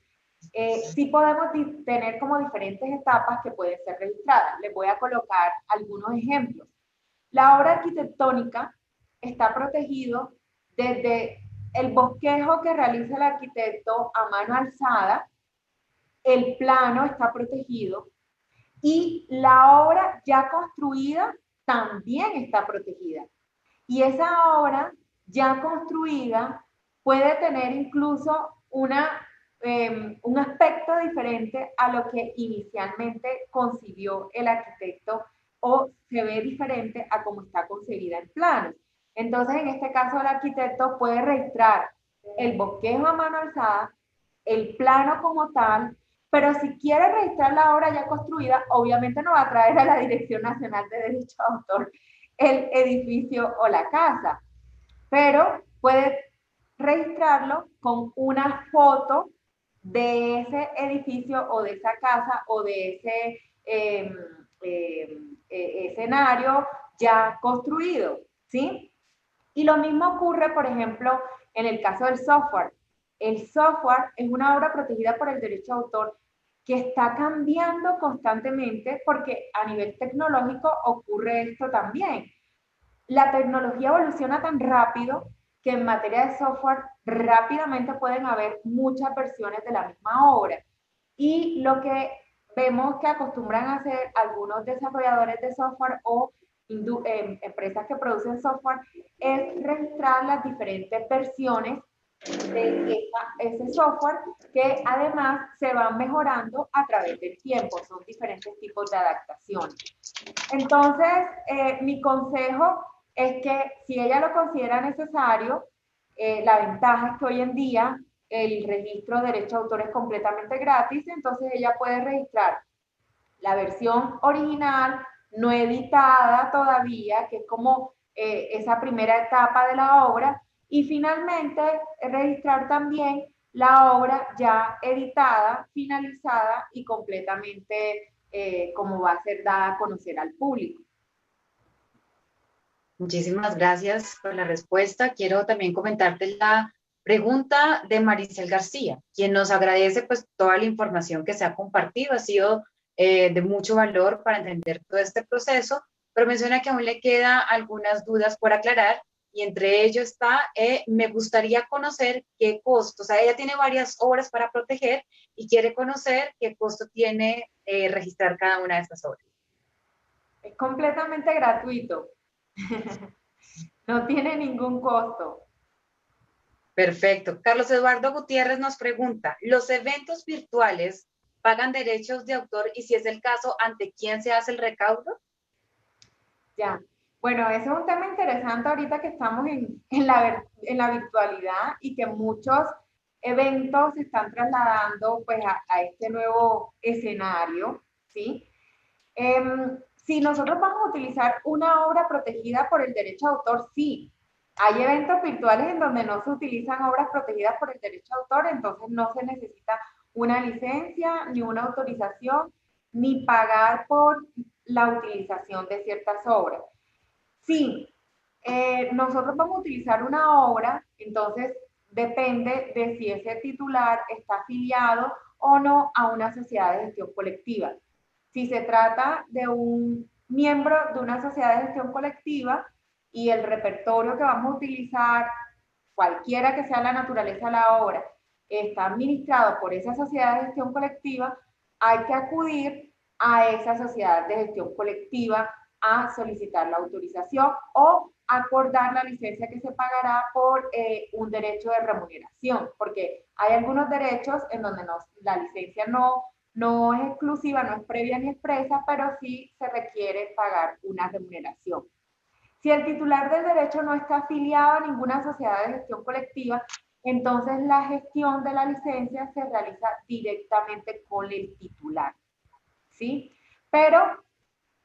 sí podemos tener como diferentes etapas que pueden ser registradas. Les voy a colocar algunos ejemplos. La obra arquitectónica está protegido desde el bosquejo que realiza el arquitecto a mano alzada, el plano está protegido y la obra ya construida también está protegida. Y esa obra ya construida puede tener incluso un aspecto diferente a lo que inicialmente concibió el arquitecto o se ve diferente a cómo está concebida en planos. Entonces, en este caso, el arquitecto puede registrar el bosquejo a mano alzada, el plano como tal, pero si quiere registrar la obra ya construida, obviamente no va a traer a la Dirección Nacional de Derecho de Autor el edificio o la casa, pero puede registrarlo con una foto de ese edificio o de esa casa o de ese escenario ya construido, ¿sí? Y lo mismo ocurre, por ejemplo, en el caso del software. El software es una obra protegida por el derecho de autor que está cambiando constantemente porque a nivel tecnológico ocurre esto también. La tecnología evoluciona tan rápido que en materia de software rápidamente pueden haber muchas versiones de la misma obra. Y lo que vemos que acostumbran a hacer algunos desarrolladores de software o empresas que producen software es registrar las diferentes versiones de ese software que además se van mejorando a través del tiempo. Son diferentes tipos de adaptaciones. Entonces, mi consejo es que si ella lo considera necesario, la ventaja es que hoy en día el registro de derecho de autor es completamente gratis, entonces ella puede registrar la versión original, no editada todavía, que es como esa primera etapa de la obra, y finalmente registrar también la obra ya editada, finalizada y completamente como va a ser dada a conocer al público. Muchísimas gracias por la respuesta. Quiero también comentarte la pregunta de Maricel García, quien nos agradece pues toda la información que se ha compartido. Ha sido de mucho valor para entender todo este proceso, pero menciona que aún le queda algunas dudas por aclarar y entre ellos está, me gustaría conocer qué costo, o sea, ella tiene varias obras para proteger y quiere conocer qué costo tiene registrar cada una de estas obras. Es completamente gratuito. No tiene ningún costo. Perfecto. Carlos Eduardo Gutiérrez nos pregunta, ¿los eventos virtuales pagan derechos de autor y si es el caso, ante quién se hace el recaudo? Ya. Bueno, ese es un tema interesante ahorita que estamos en la virtualidad y que muchos eventos se están trasladando pues a este nuevo escenario, ¿sí? Si nosotros vamos a utilizar una obra protegida por el derecho de autor, sí. Hay eventos virtuales en donde no se utilizan obras protegidas por el derecho de autor, entonces no se necesita una licencia, ni una autorización, ni pagar por la utilización de ciertas obras. Sí, nosotros vamos a utilizar una obra, entonces depende de si ese titular está afiliado o no a una sociedad de gestión colectiva. Si se trata de un miembro de una sociedad de gestión colectiva y el repertorio que vamos a utilizar, cualquiera que sea la naturaleza de la obra, está administrado por esa sociedad de gestión colectiva, hay que acudir a esa sociedad de gestión colectiva a solicitar la autorización o acordar la licencia que se pagará por un derecho de remuneración, porque hay algunos derechos en donde la licencia no es exclusiva, no es previa ni expresa, pero sí se requiere pagar una remuneración. Si el titular del derecho no está afiliado a ninguna sociedad de gestión colectiva, entonces la gestión de la licencia se realiza directamente con el titular, ¿sí? Pero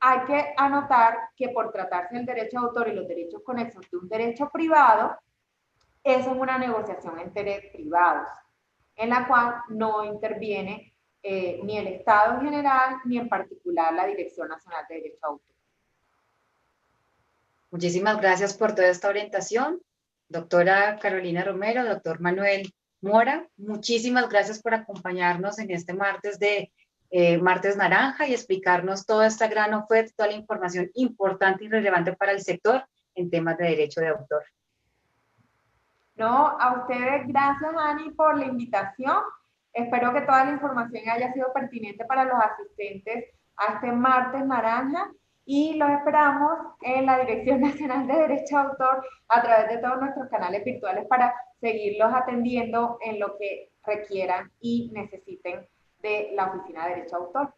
hay que anotar que por tratarse del derecho de autor y los derechos conexos de un derecho privado, eso es una negociación entre privados, en la cual no interviene ni el Estado en general, ni en particular la Dirección Nacional de Derecho de Autor. Muchísimas gracias por toda esta orientación. Doctora Carolina Romero, doctor Manuel Mora, muchísimas gracias por acompañarnos en este martes de Martes Naranja y explicarnos toda esta gran oferta, toda la información importante y relevante para el sector en temas de derecho de autor. No, a ustedes gracias, Ani, por la invitación. Espero que toda la información haya sido pertinente para los asistentes a este Martes Naranja y los esperamos en la Dirección Nacional de Derecho de Autor a través de todos nuestros canales virtuales para seguirlos atendiendo en lo que requieran y necesiten de la Oficina de Derecho de Autor.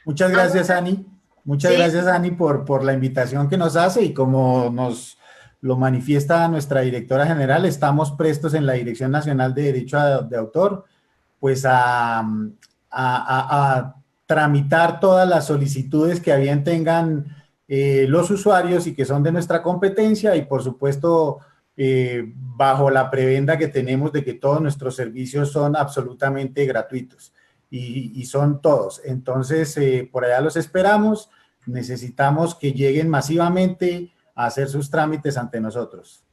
Muchas gracias, Ani. Muchas gracias, Ani, por la invitación que nos hace y como nos lo manifiesta nuestra directora general, estamos prestos en la Dirección Nacional de Derecho de Autor, pues a tramitar todas las solicitudes que a bien tengan los usuarios y que son de nuestra competencia y, por supuesto, bajo la prebenda que tenemos de que todos nuestros servicios son absolutamente gratuitos y son todos. Entonces, por allá los esperamos. Necesitamos que lleguen masivamente a hacer sus trámites ante nosotros.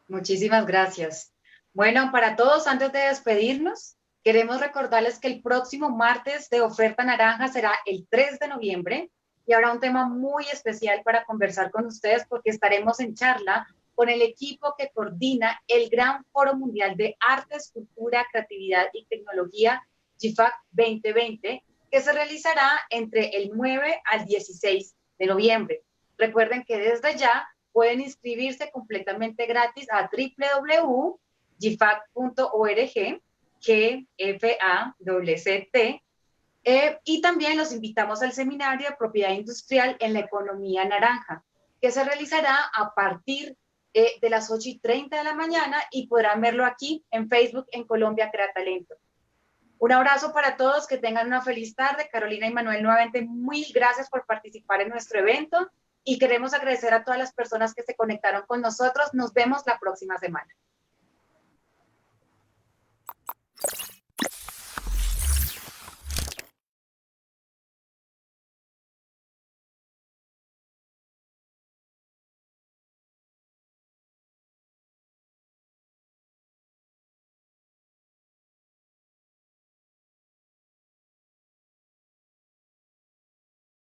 Muchísimas gracias. Bueno, para todos, antes de despedirnos, queremos recordarles que el próximo martes de Oferta Naranja será el 3 de noviembre y habrá un tema muy especial para conversar con ustedes porque estaremos en charla con el equipo que coordina el Gran Foro Mundial de Artes, Cultura, Creatividad y Tecnología, GIFAC 2020, que se realizará entre el 9 al 16 de noviembre. Recuerden que desde ya pueden inscribirse completamente gratis a www.gfact.org, GFACT, y también los invitamos al seminario de propiedad industrial en la economía naranja, que se realizará a partir de las 8:30 de la mañana y podrán verlo aquí en Facebook en Colombia Crea Talento. Un abrazo para todos, que tengan una feliz tarde. Carolina y Manuel, nuevamente, muy gracias por participar en nuestro evento y queremos agradecer a todas las personas que se conectaron con nosotros. Nos vemos la próxima semana.